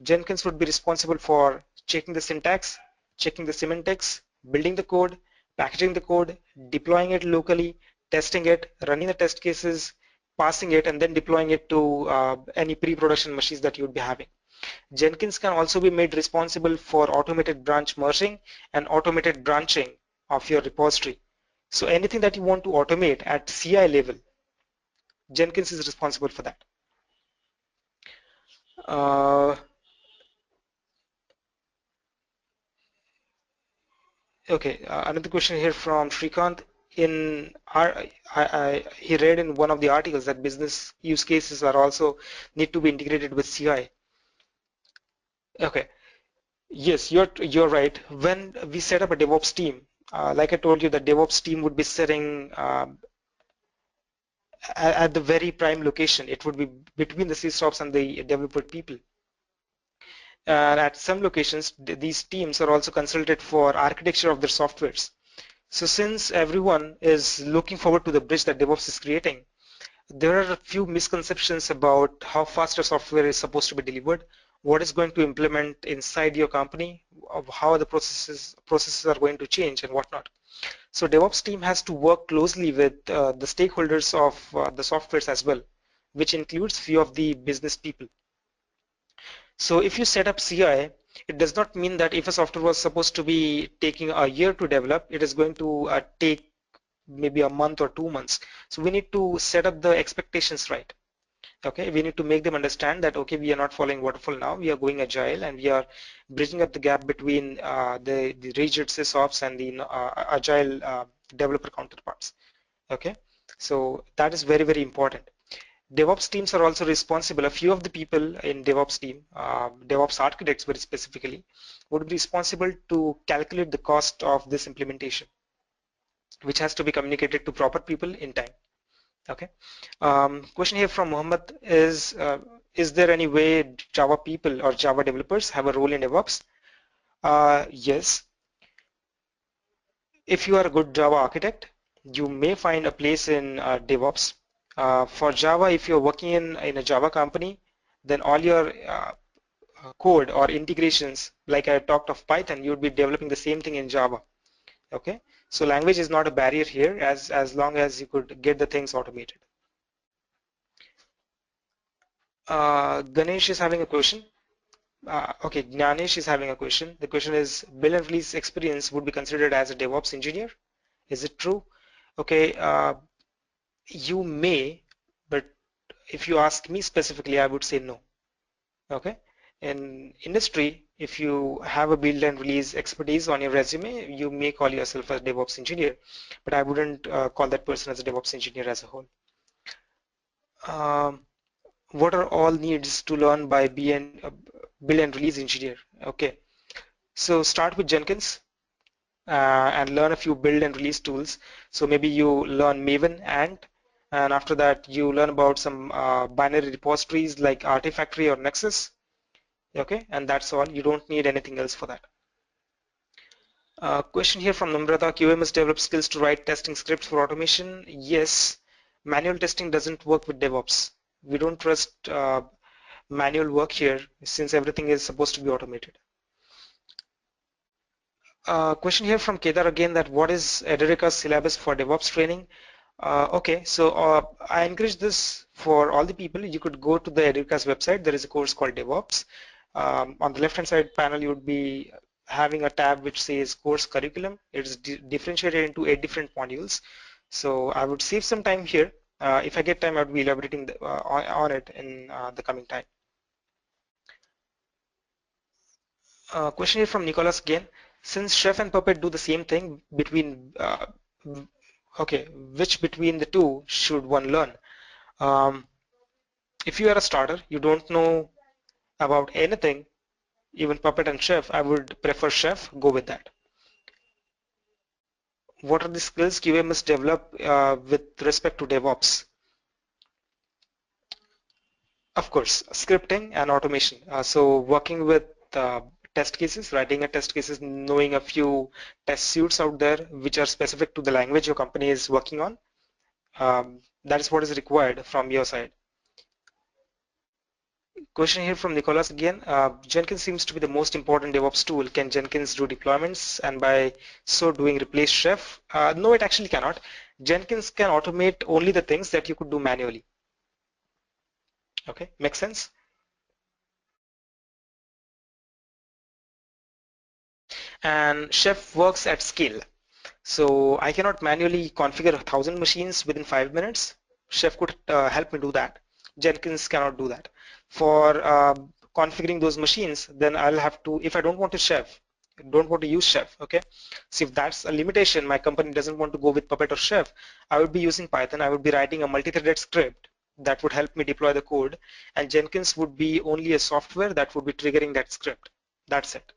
A: Jenkins would be responsible for checking the syntax, checking the semantics, building the code, packaging the code, deploying it locally, testing it, running the test cases, passing it, and then deploying it to any pre-production machines that you would be having. Jenkins can also be made responsible for automated branch merging and automated branching of your repository. So anything that you want to automate at CI level, Jenkins is responsible for that. Uh, Okay, another question here from Shrikant. In he read in one of the articles that business use cases are also need to be integrated with CI. Okay, yes, you're right. When we set up a DevOps team, like I told you, the DevOps team would be sitting at the very prime location. It would be between the sysops and the developer people. And at some locations, these teams are also consulted for architecture of their softwares. So since everyone is looking forward to the bridge that DevOps is creating, there are a few misconceptions about how fast a software is supposed to be delivered, what is going to implement inside your company, of how the processes are going to change and whatnot. So DevOps team has to work closely with the stakeholders of the softwares as well, which includes few of the business people. So if you set up CI, it does not mean that if a software was supposed to be taking a year to develop, it is going to take maybe a month or 2 months. So we need to set up the expectations right. Okay, we need to make them understand that okay, we are not following waterfall now, we are going agile and we are bridging up the gap between the rigid sysops and the agile developer counterparts. Okay, so that is very, very important. DevOps teams are also responsible. A few of the people in DevOps team, DevOps architects very specifically, would be responsible to calculate the cost of this implementation, which has to be communicated to proper people in time. Okay. Question here from Mohammed is there any way Java people or Java developers have a role in DevOps? Yes. If you are a good Java architect, you may find a place in DevOps. For Java, if you're working in a Java company, then all your code or integrations, like I talked of Python, you would be developing the same thing in Java. Okay, so language is not a barrier here as long as you could get the things automated. Ganesh is having a question. Okay, Gnanesh is having a question. The question is, build and release experience would be considered as a DevOps engineer. Is it true? Okay, you may, but if you ask me specifically, I would say no. Okay, in industry, if you have a build and release expertise on your resume, you may call yourself a DevOps engineer, but I wouldn't call that person as a DevOps engineer as a whole. Um, what are all needs to learn by build and release engineer? Okay, so start with Jenkins and learn a few build and release tools. So maybe you learn Maven and after that you learn about some binary repositories like Artifactory or Nexus. Okay, and that's all. You don't need anything else for that. Question here from Namrata. QA must develop skills to write testing scripts for automation. Yes, manual testing doesn't work with DevOps. We don't trust manual work here since everything is supposed to be automated. Question here from Kedar again, that what is edureka's syllabus for DevOps training? Okay, so I encourage this for all the people. You could go to the edureka's website. There is a course called DevOps. On the left hand side panel you would be having a tab which says course curriculum. It is differentiated into 8 different modules. So I would save some time here. If I get time, I would be elaborating on it in the coming time. Question here from Nicholas again. Since Chef and Puppet do the same thing between, okay, which between the two should one learn? Um, if you are a starter, you don't know about anything, even Puppet and Chef, I would prefer Chef, go with that. What are the skills QA must develop with respect to DevOps? Of course, scripting and automation. So working with test cases, writing a test cases, knowing a few test suites out there which are specific to the language your company is working on. That is what is required from your side. Question here from Nicholas again. Jenkins seems to be the most important DevOps tool. Can Jenkins do deployments and by so doing replace Chef? No, it actually cannot. Jenkins can automate only the things that you could do manually. Okay, makes sense? And Chef works at scale. So I cannot manually configure 1,000 machines within 5 minutes. Chef could help me do that. Jenkins cannot do that. For configuring those machines, then I'll have to, if I don't want to don't want to use Chef, okay? So if that's a limitation, my company doesn't want to go with Puppet or Chef, I would be using Python. I would be writing a multi-threaded script that would help me deploy the code, and Jenkins would be only a software that would be triggering that script. That's it.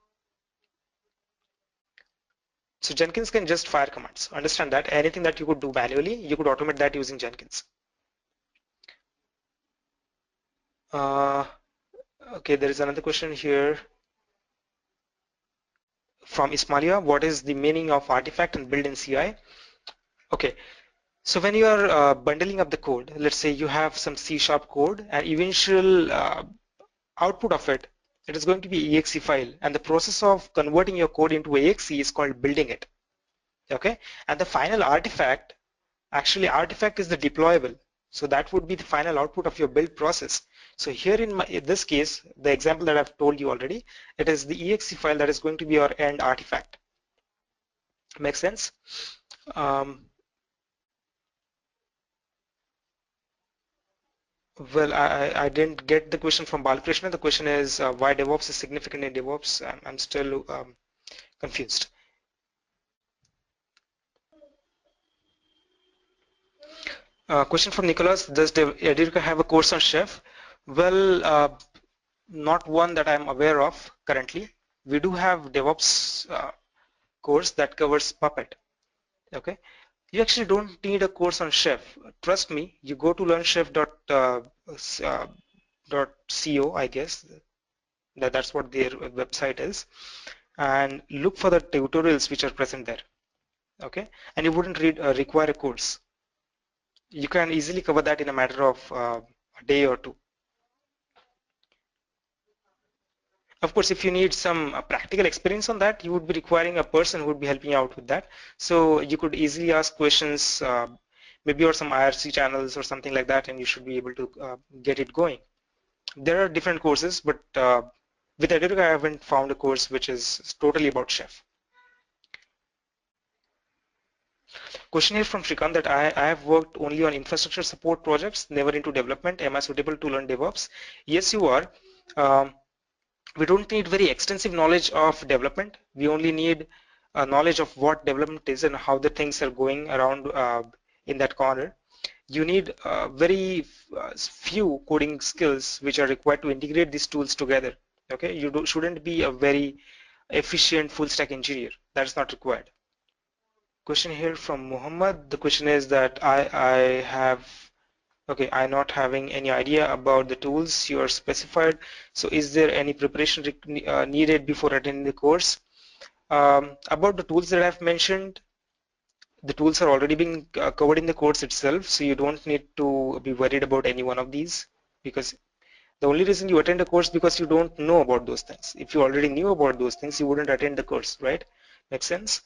A: So Jenkins can just fire commands. Understand that anything that you could do manually, you could automate that using Jenkins. Uh, okay, there is another question here from Ismailia. What is the meaning of artifact and build in CI? Okay, so when you are bundling up the code, let's say you have some C# code and eventual output of it, it is going to be exe file, and the process of converting your code into exe is called building it. Okay, and the final artifact, actually artifact is the deployable. So that would be the final output of your build process. So here in this case, the example that I've told you already, it is the exe file that is going to be your end artifact. Make sense? Well, I didn't get the question from Balakrishna. The question is why DevOps is significant in DevOps. I'm still confused. Question from Nicholas. Does edureka have a course on Chef? Well, not one that I'm aware of currently. We do have DevOps course that covers Puppet. Okay, you actually don't need a course on Chef. Trust me. You go to learnchef.co, I guess. That's what their website is, and look for the tutorials which are present there. Okay, and you wouldn't require a course. You can easily cover that in a matter of a day or two. Of course, if you need some practical experience on that, you would be requiring a person who would be helping you out with that. So you could easily ask questions, maybe on some IRC channels or something like that, and you should be able to get it going. There are different courses, but with edureka, I haven't found a course which is totally about Chef. Question here from Shrikant that I have worked only on infrastructure support projects, never into development. Am I suitable to learn DevOps? Yes, you are. Um, we don't need very extensive knowledge of development. We only need knowledge of what development is and how the things are going around in that corner. You need very few coding skills which are required to integrate these tools together. Okay, you shouldn't be a very efficient full stack engineer. That's not required. Question here from Muhammad. The question is that I'm not having any idea about the tools you are specified. So is there any preparation needed before attending the course? About the tools that I've mentioned, the tools are already being covered in the course itself, so you don't need to be worried about any one of these, because the only reason you attend a course because you don't know about those things. If you already knew about those things, you wouldn't attend the course, right? Makes sense?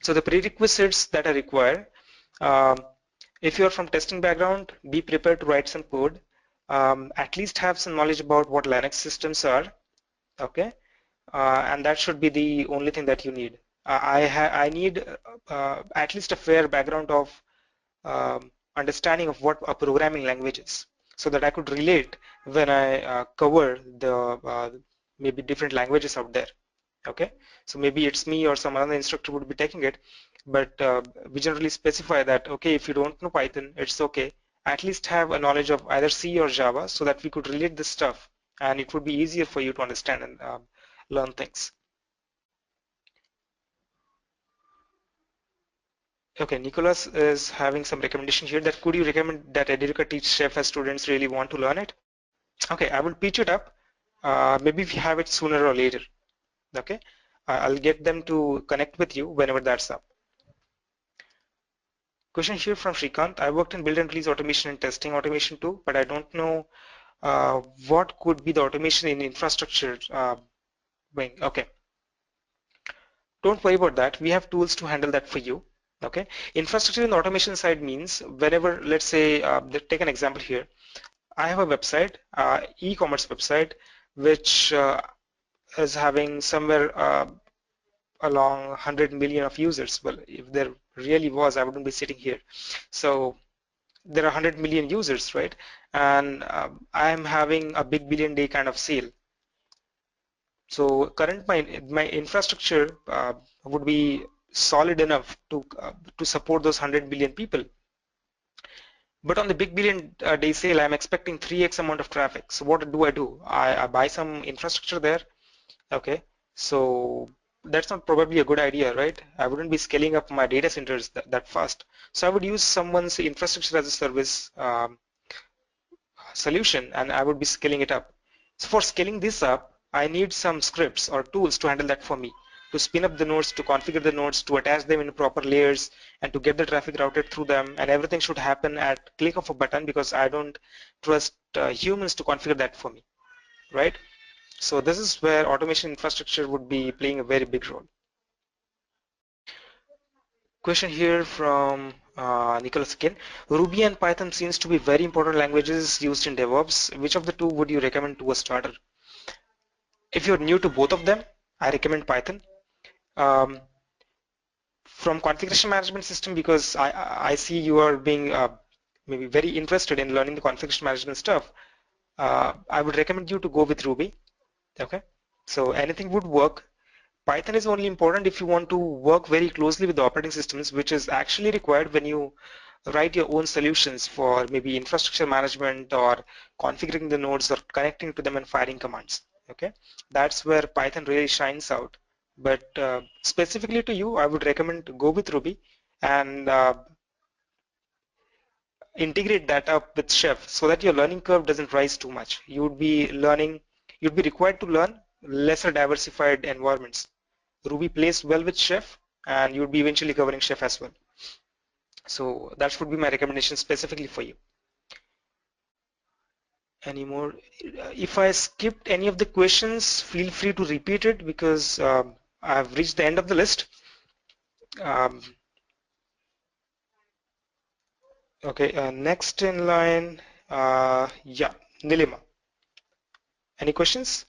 A: So the prerequisites that are required, um, if you're from testing background, be prepared to write some code. At least have some knowledge about what Linux systems are, okay? And that should be the only thing that you need. I need at least a fair background of understanding of what a programming language is, so that I could relate when I cover the maybe different languages out there. Okay, so maybe it's me or some other instructor would be taking it, but we generally specify that, okay, if you don't know Python, it's okay. At least have a knowledge of either C or Java, so that we could relate this stuff, and it would be easier for you to understand and learn things. Okay, Nicholas is having some recommendation here that could you recommend that edureka teach Chef as students really want to learn it? Okay, I will pitch it up. Maybe we have it sooner or later. Okay, I'll get them to connect with you whenever that's up. Question here from Shrikant. I worked in build and release automation and testing automation too, but I don't know what could be the automation in infrastructure wing. Okay, don't worry about that. We have tools to handle that for you. Okay, infrastructure in the automation side means whenever, let's say, take an example here. I have a website, e-commerce website, which is having somewhere along 100 million of users. Well, if there really was, I wouldn't be sitting here. So there are 100 million users, right? And I'm having a big billion day kind of sale. So my infrastructure would be solid enough to support those 100 million people. But on the big billion day sale, I'm expecting 3x amount of traffic. So what do? I buy some infrastructure there. Okay, so that's not probably a good idea, right? I wouldn't be scaling up my data centers that fast. So I would use someone's infrastructure as a service solution, and I would be scaling it up. So for scaling this up, I need some scripts or tools to handle that for me, to spin up the nodes, to configure the nodes, to attach them in proper layers, and to get the traffic routed through them. And everything should happen at click of a button, because I don't trust humans to configure that for me, right? So this is where automation infrastructure would be playing a very big role. Question here from Nicholas again. Ruby and Python seems to be very important languages used in DevOps. Which of the two would you recommend to a starter? If you're new to both of them, I recommend Python. Um, from configuration management system, because I see you are being maybe very interested in learning the configuration management stuff, I would recommend you to go with Ruby. Okay, so anything would work. Python is only important if you want to work very closely with the operating systems, which is actually required when you write your own solutions for maybe infrastructure management or configuring the nodes or connecting to them and firing commands. Okay, that's where Python really shines out. But specifically to you, I would recommend to go with Ruby and integrate that up with Chef, so that your learning curve doesn't rise too much. You'd be required to learn lesser diversified environments. Ruby plays well with Chef, and you'd be eventually covering Chef as well. So that would be my recommendation specifically for you. Any more? If I skipped any of the questions, feel free to repeat it, because I've reached the end of the list. Um, okay, next in line, yeah, Nilima. Any questions?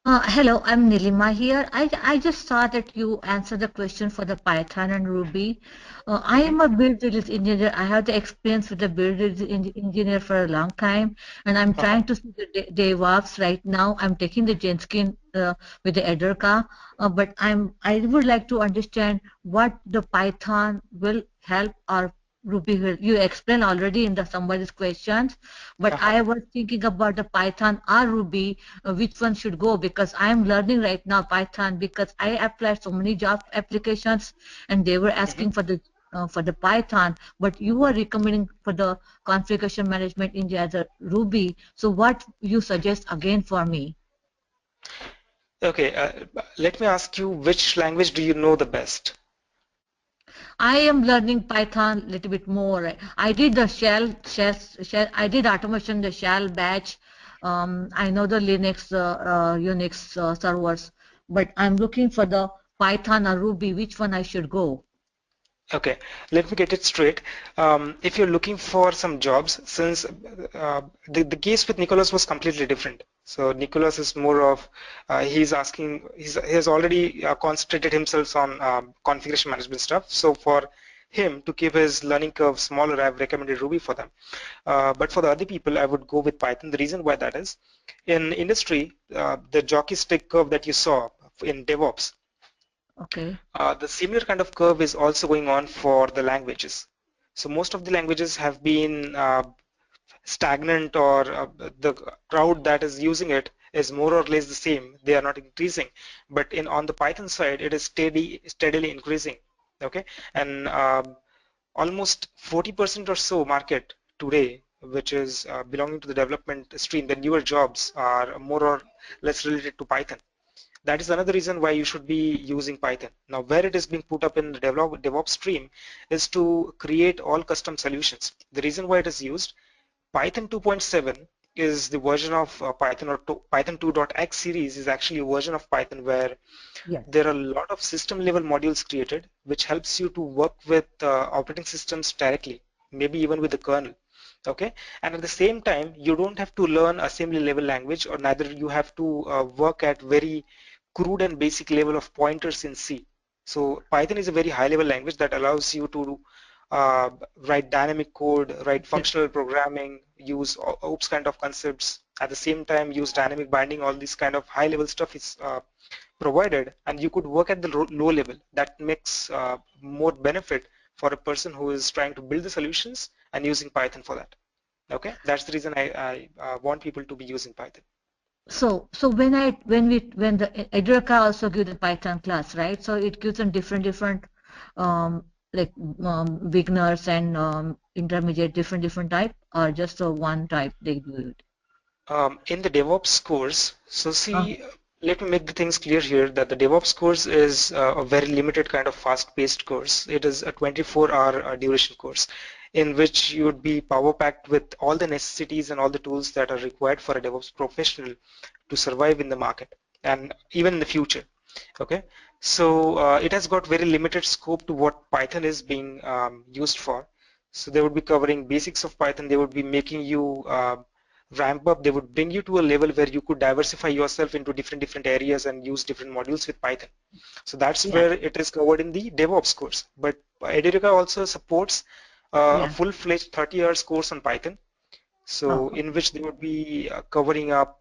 B: Hello, I'm Nilima here. I just saw that you answered the question for the Python and Ruby. I
A: Mm-hmm.
B: am a build release engineer. I have the experience with the build release engineer for a long time, and I'm
A: Uh-huh.
B: trying to see the DevOps right now. I'm taking the Genskin with the edureka, but I would like to understand what the Python will help or Ruby Hill. You explained already in the somebody's questions, but
A: Uh-huh.
B: I was thinking about the Python or Ruby, which one should go, because I'm learning right now Python because I applied so many job applications and they were
A: Mhm.
B: asking for the Python, but you were recommending for the configuration management in the other Ruby. So what you suggest again for me?
A: Okay, let me ask you, which language do you know the best?
B: I am learning Python a little bit more. I did the shell. I did automation, the shell batch. I know the Unix servers, but I'm looking for the Python or Ruby. Which one I should go?
A: Okay, let me get it straight. If you're looking for some jobs, since the case with Nicholas was completely different. So Nicholas is more of he has already concentrated himself on configuration management stuff. So for him to keep his learning curve smaller, I've recommended Ruby for them. But for the other people, I would go with Python. The reason why that is, in industry, the jockey stick curve that you saw in DevOps,
B: Okay.
A: the similar kind of curve is also going on for the languages. So most of the languages have been stagnant, or the crowd that is using it is more or less the same. They are not increasing. But on the Python side, it is steadily increasing. Okay, and almost 40% or so market today, which is belonging to the development stream, the newer jobs are more or less related to Python. That is another reason why you should be using Python. Now, where it is being put up in the DevOps stream is to create all custom solutions. The reason why it is used, Python 2.7 is the version of Python, or Python 2.x series is actually a version of Python where
B: Yes.
A: there are a lot of system level modules created which helps you to work with operating systems directly, maybe even with the kernel. Okay, and at the same time you don't have to learn assembly level language, or neither you have to work at very crude and basic level of pointers in C. So Python is a very high level language that allows you to uh, write dynamic code, write
B: Yes.
A: functional programming, use OOPS kind of concepts, at the same time use dynamic binding. All this kind of high level stuff is provided, and you could work at the low level. That makes more benefit for a person who is trying to build the solutions and using Python for that. Okay, that's the reason I want people to be using Python.
B: So when the edureka also give the Python class, right? So it gives them different um, like beginners and intermediate, different type, or just the one type they do it.
A: In the DevOps course, so
B: Uh,
A: see, let me make the things clear here that the DevOps course is a very limited kind of fast-paced course. It is a 24-hour duration course in which you would be power-packed with all the necessities and all the tools that are required for a DevOps professional to survive in the market and even in the future. Okay, so it has got very limited scope to what Python is being used for. So they would be covering basics of Python. They would be making you ramp up. They would bring you to a level where you could diversify yourself into different areas and use different modules with Python. So that's
B: yeah,
A: where it is covered in the DevOps course. But edureka also supports a
B: yeah.
A: full-fledged 30 hours course on Python, so
B: Oh,
A: in which they would be covering up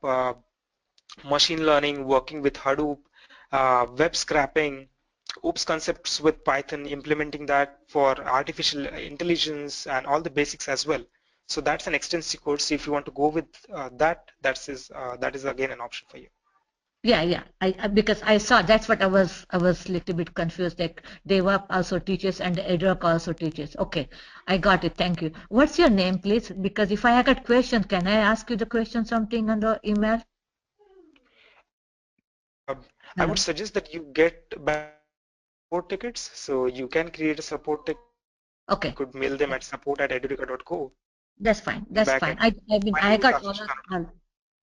A: machine learning, working with Hadoop, web scraping, OOPS concepts with Python, implementing that for artificial intelligence and all the basics as well. So that's an extensive course. If you want to go with that is again an option for you.
B: yeah. Because I saw that's what I was little bit confused. Like DevOps also teaches and the edureka also teaches. Okay, I got it. Thank you. What's your name, please? Because if I got questions, can I ask you the question something on the email?
A: I would
B: Hello.
A: suggest that you get back support tickets. So you can create a support ticket. You
B: Okay.
A: could mail them at support@edureka.co.
B: That's fine.
A: Get
B: That's
A: back
B: fine.
A: at.
B: I mean,
A: My
B: I
A: name is
B: got
A: Ashish.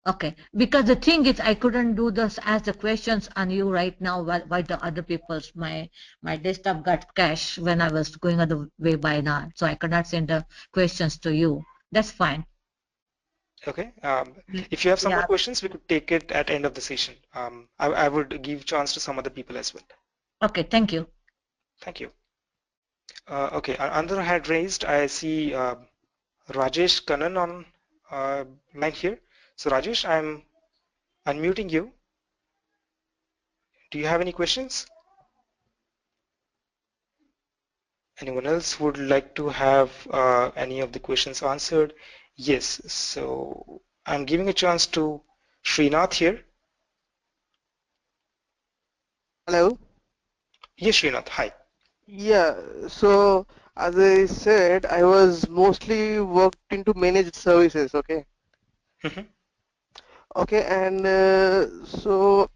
B: okay. Because the thing is, I couldn't do this as the questions on you right now while the other people's my desktop got cache when I was going on the way by now, so I could not send the questions to you. That's fine.
A: Okay. If you have some more
B: Yeah.
A: questions, we could take it at end of the session. I would give chance to some other people as well.
B: Okay. Thank you.
A: Thank you. Okay. Another hand raised. I see Rajesh Kannan on line here. So Rajesh, I'm unmuting you. Do you have any questions? Anyone else would like to have any of the questions answered? Yes, so I'm giving a chance to Srinath here.
C: Hello.
A: Yes, Srinath, hi.
C: Yeah, so as I said, I was mostly worked into managed services, okay?
A: Mhm.
C: Okay, and so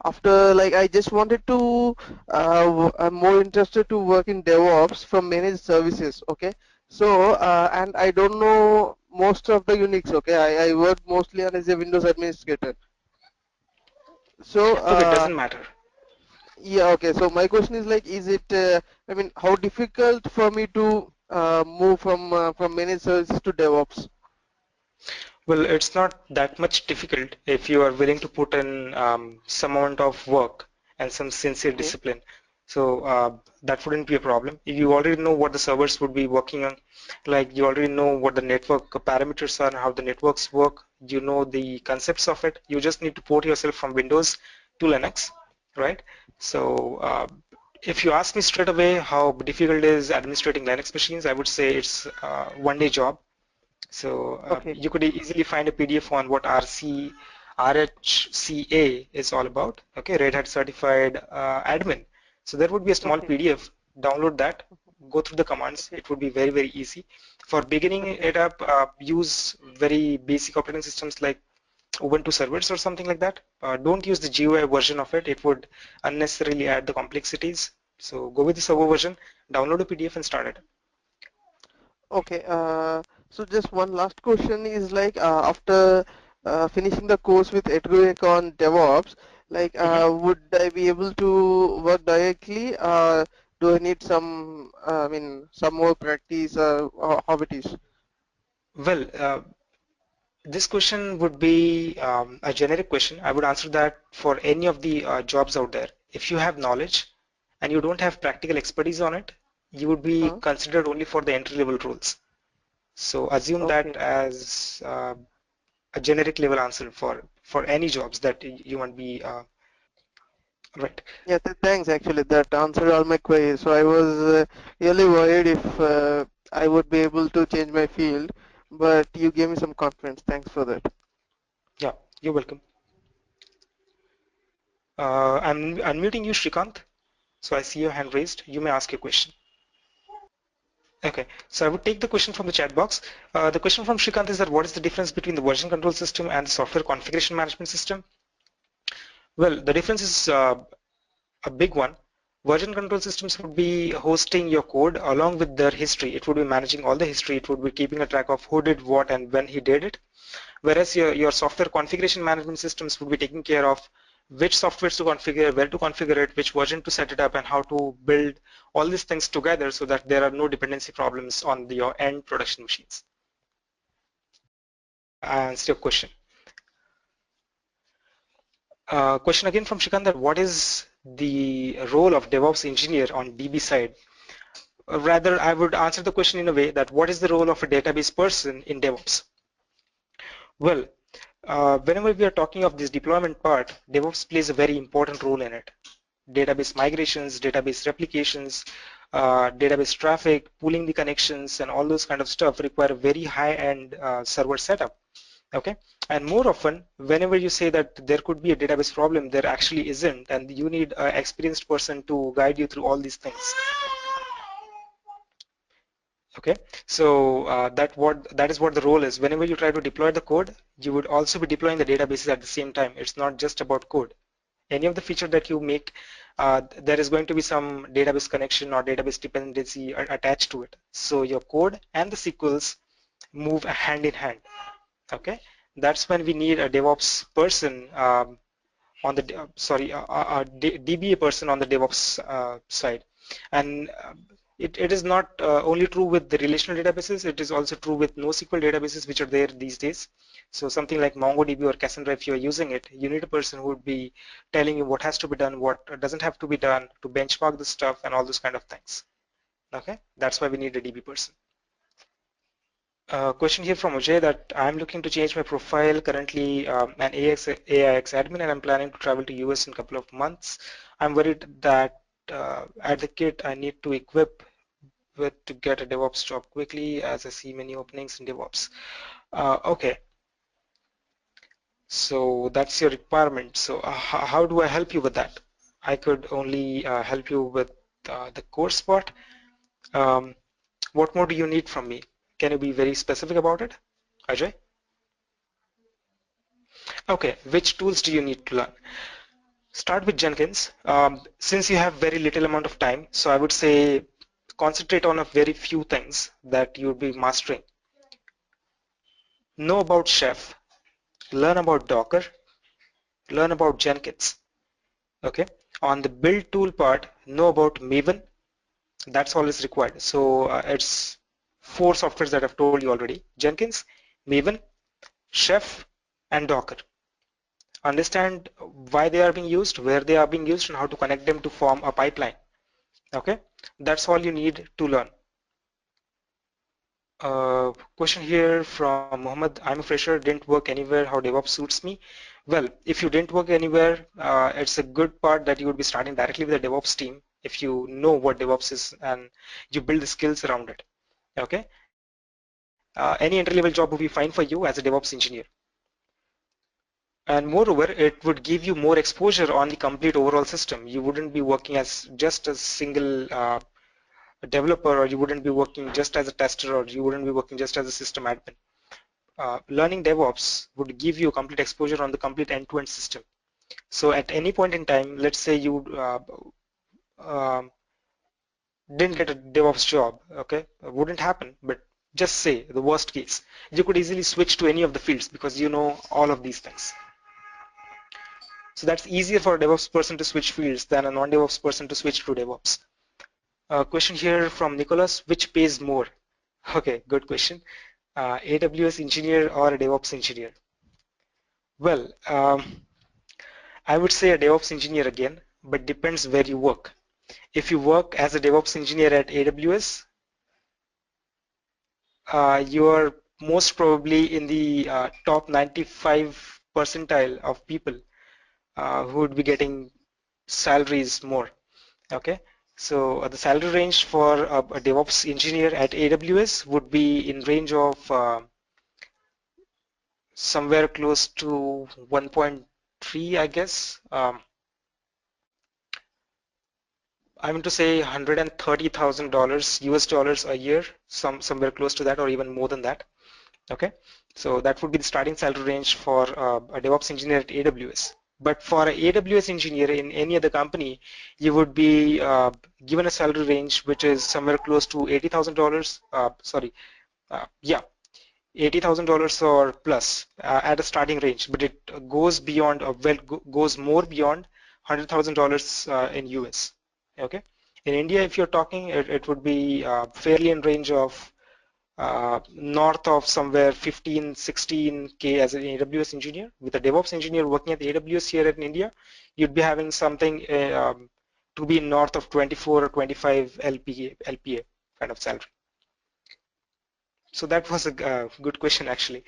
C: after I just wanted to I'm more interested to work in DevOps from managed services, okay? So and I don't know most of the Unix, okay? I work mostly on as a Windows administrator. So
A: Okay, it doesn't matter.
C: yeah, okay. So my question is is it? I mean, how difficult for me to move from managed services to DevOps?
A: Well, it's not that much difficult if you are willing to put in some amount of work and some sincere
C: Okay,
A: discipline. So that wouldn't be a problem. If you already know what the servers would be working on, like you already know what the network parameters are and how the networks work, you know the concepts of it. You just need to port yourself from Windows to Linux, right? So if you ask me straight away how difficult is administrating Linux machines, I would say it's a one-day job. So
C: okay,
A: you could easily find a PDF on what RHCA is all about. Okay, Red Hat Certified Admin. So there would be a small
C: okay,
A: PDF. Download that. Go through the commands.
C: okay,
A: It would be very, very easy. For beginning
C: okay,
A: it up, use very basic operating systems like Ubuntu servers or something like that. Don't use the GUI version of it. It would unnecessarily add the complexities. So go with the server
C: okay,
A: version, download a PDF and start it.
C: okay. So just one last question is after finishing the course with edureka on DevOps,
A: Mhm.
C: would I be able to work directly? Do I need some? I mean, some more practice? How it is?
A: Well, this question would be a generic question. I would answer that for any of the jobs out there. If you have knowledge and you don't have practical expertise on it, you would be
C: Huh?
A: considered only for the entry level roles. So assume that
C: Okay.
A: as a generic level answer for any jobs that you want to be right.
C: Yeah, thanks actually. That answered all my queries. So I was really worried if I would be able to change my field, but you gave me some confidence. Thanks for that.
A: Yeah, you're welcome. I'm unmuting you, Shrikant. So I see your hand raised. You may ask your question. Okay, so I would take the question from the chat box. The question from Shrikant is that what is the difference between the version control system and the software configuration management system? Well, the difference is a big one. Version control systems would be hosting your code along with their history. It would be managing all the history. It would be keeping a track of who did what and when he did it. Whereas your software configuration management systems would be taking care of which softwares to configure, where to configure it, which version to set it up, and how to build all these things together so that there are no dependency problems on your end production machines. I answered your question. Question again from Shikant that what is the role of DevOps engineer on DB side? Rather, I would answer the question in a way that what is the role of a database person in DevOps? Well, whenever we are talking of this deployment part, DevOps plays a very important role in it. Database migrations, database replications, database traffic, pooling the connections, and all those kind of stuff require a very high-end server setup. Okay, and more often, whenever you say that there could be a database problem, there actually isn't, and you need an experienced person to guide you through all these things. Okay, so that is what the role is. Whenever you try to deploy the code, you would also be deploying the databases at the same time. It's not just about code. Any of the feature that you make, there is going to be some database connection or database dependency attached to it. So your code and the SQLs move hand in hand. Okay, that's when we need a DevOps person on the DBA person on the DevOps side, and it is not only true with the relational databases, it is also true with NoSQL databases which are there these days. So something like MongoDB or Cassandra, if you are using it, you need a person who would be telling you what has to be done, what doesn't have to be done, to benchmark the stuff and all those kind of things. Okay, that's why we need a DB person. Question here from Ajay that I'm looking to change my profile, currently an AIX admin, and I'm planning to travel to US in a couple of months. I'm worried that add the kit I need to equip with to get a DevOps job quickly, as I see many openings in DevOps. Okay, so that's your requirement. So how do I help you with that? I could only help you with the course part. Um, what more do you need from me? Can you be very specific about it, Ajay? Okay, which tools do you need to learn? Start with Jenkins. Since you have very little amount of time, so I would say concentrate on a very few things that you'll be mastering. Know about Chef, learn about Docker, learn about Jenkins. Okay. On the build tool part, know about Maven. That's all is required. So it's four softwares that I've told you already: Jenkins, Maven, Chef, and Docker. Understand why they are being used, where they are being used, and how to connect them to form a pipeline. Okay, that's all you need to learn. Question here from Mohammed. I'm a fresher, didn't work anywhere. How DevOps suits me? Well, if you didn't work anywhere, it's a good part that you would be starting directly with a DevOps team if you know what DevOps is and you build the skills around it. Okay, any entry-level job would be fine for you as a DevOps engineer. And moreover, it would give you more exposure on the complete overall system. You wouldn't be working as just a single developer, or you wouldn't be working just as a tester, or you wouldn't be working just as a system admin. Learning DevOps would give you complete exposure on the complete end-to-end system. So at any point in time, let's say you um, didn't get a DevOps job, okay, wouldn't happen, but just say the worst case, you could easily switch to any of the fields because you know all of these things. So that's easier for a DevOps person to switch fields than a non-DevOps person to switch to DevOps. Question here from Nicholas, which pays more? Okay, good question. AWS engineer or a DevOps engineer? Well, I would say a DevOps engineer again, but depends where you work. If you work as a DevOps engineer at AWS, you are most probably in the top 95 percentile of people who would be getting salaries more. Okay, so the salary range for a DevOps engineer at AWS would be in range of somewhere close to 1.3, I guess. I mean to say $130,000 US dollars a year, somewhere close to that, or even more than that. Okay, so that would be the starting salary range for a DevOps engineer at AWS. But for an AWS engineer in any other company, you would be given a salary range which is somewhere close to $80,000. Yeah, $80,000 or plus at a starting range, but it goes beyond, goes more beyond $100,000 in US. Okay, in India, if you're talking, it would be fairly in range of north of somewhere 15, 16K as an AWS engineer. With a DevOps engineer working at the AWS here in India, you'd be having something to be north of 24 or 25 LPA kind of salary. So that was a good question actually.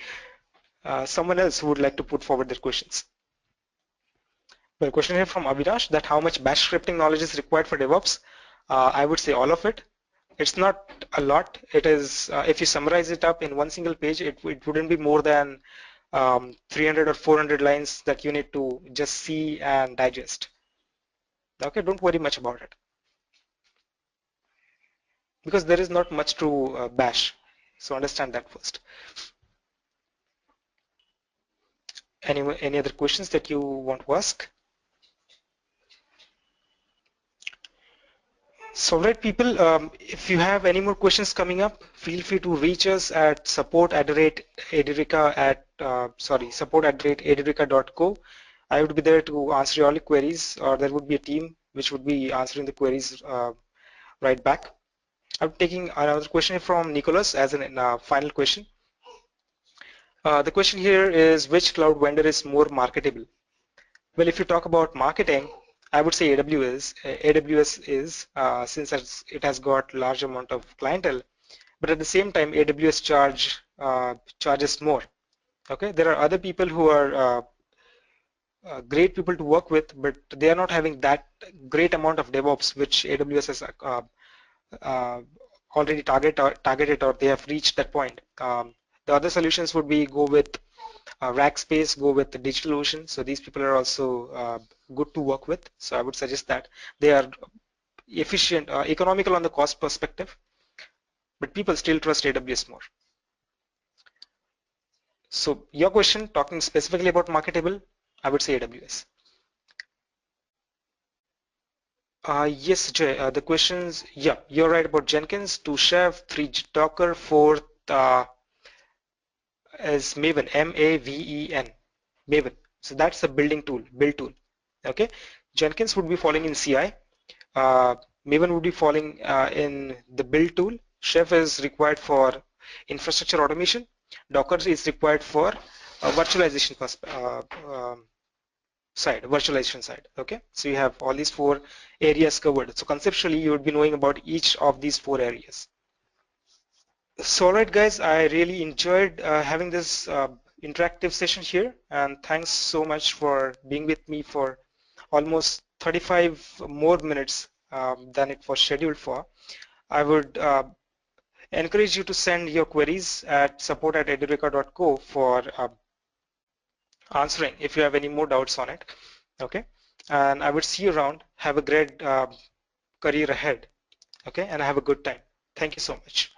A: Someone else who would like to put forward their questions. Well, question here from Avinash, that how much bash scripting knowledge is required for DevOps? I would say all of it. It's not a lot. It is, if you summarize it up in one single page, it wouldn't be more than 300 or 400 lines that you need to just see and digest. Okay, don't worry much about it, because there is not much to bash. So understand that first. Any other questions that you want to ask? So, right, people, if you have any more questions coming up, feel free to reach us at support@edureka.co. I would be there to answer all your queries, or there would be a team which would be answering the queries right back. I'm taking another question from Nicholas as a final question. The question here is, which cloud vendor is more marketable? Well, if you talk about marketing, I would say AWS. AWS is, since it has got large amount of clientele, but at the same time, AWS charges more. Okay, there are other people who are great people to work with, but they are not having that great amount of DevOps which AWS has uh, already targeted, or they have reached that point. The other solutions would be go with Rackspace, go with the DigitalOcean. So these people are also good to work with. So I would suggest that they are efficient, economical on the cost perspective, but people still trust AWS more. So your question, talking specifically about marketable, I would say AWS. Yes, Jay, the questions, yeah, you're right about Jenkins, 2 Chef, 3 Docker, 4th is Maven, M-A-V-E-N, Maven. So that's a build tool. Okay, Jenkins would be falling in CI. Maven would be falling in the build tool. Chef is required for infrastructure automation. Docker is required for virtualization virtualization side. Okay, so you have all these 4 areas covered. So conceptually, you would be knowing about each of these 4 areas. So alright guys, I really enjoyed having this interactive session here, and thanks so much for being with me for almost 35 more minutes than it was scheduled for. I would encourage you to send your queries at support@edureka.co for answering if you have any more doubts on it. Okay, and I would see you around. Have a great career ahead. Okay, and have a good time. Thank you so much.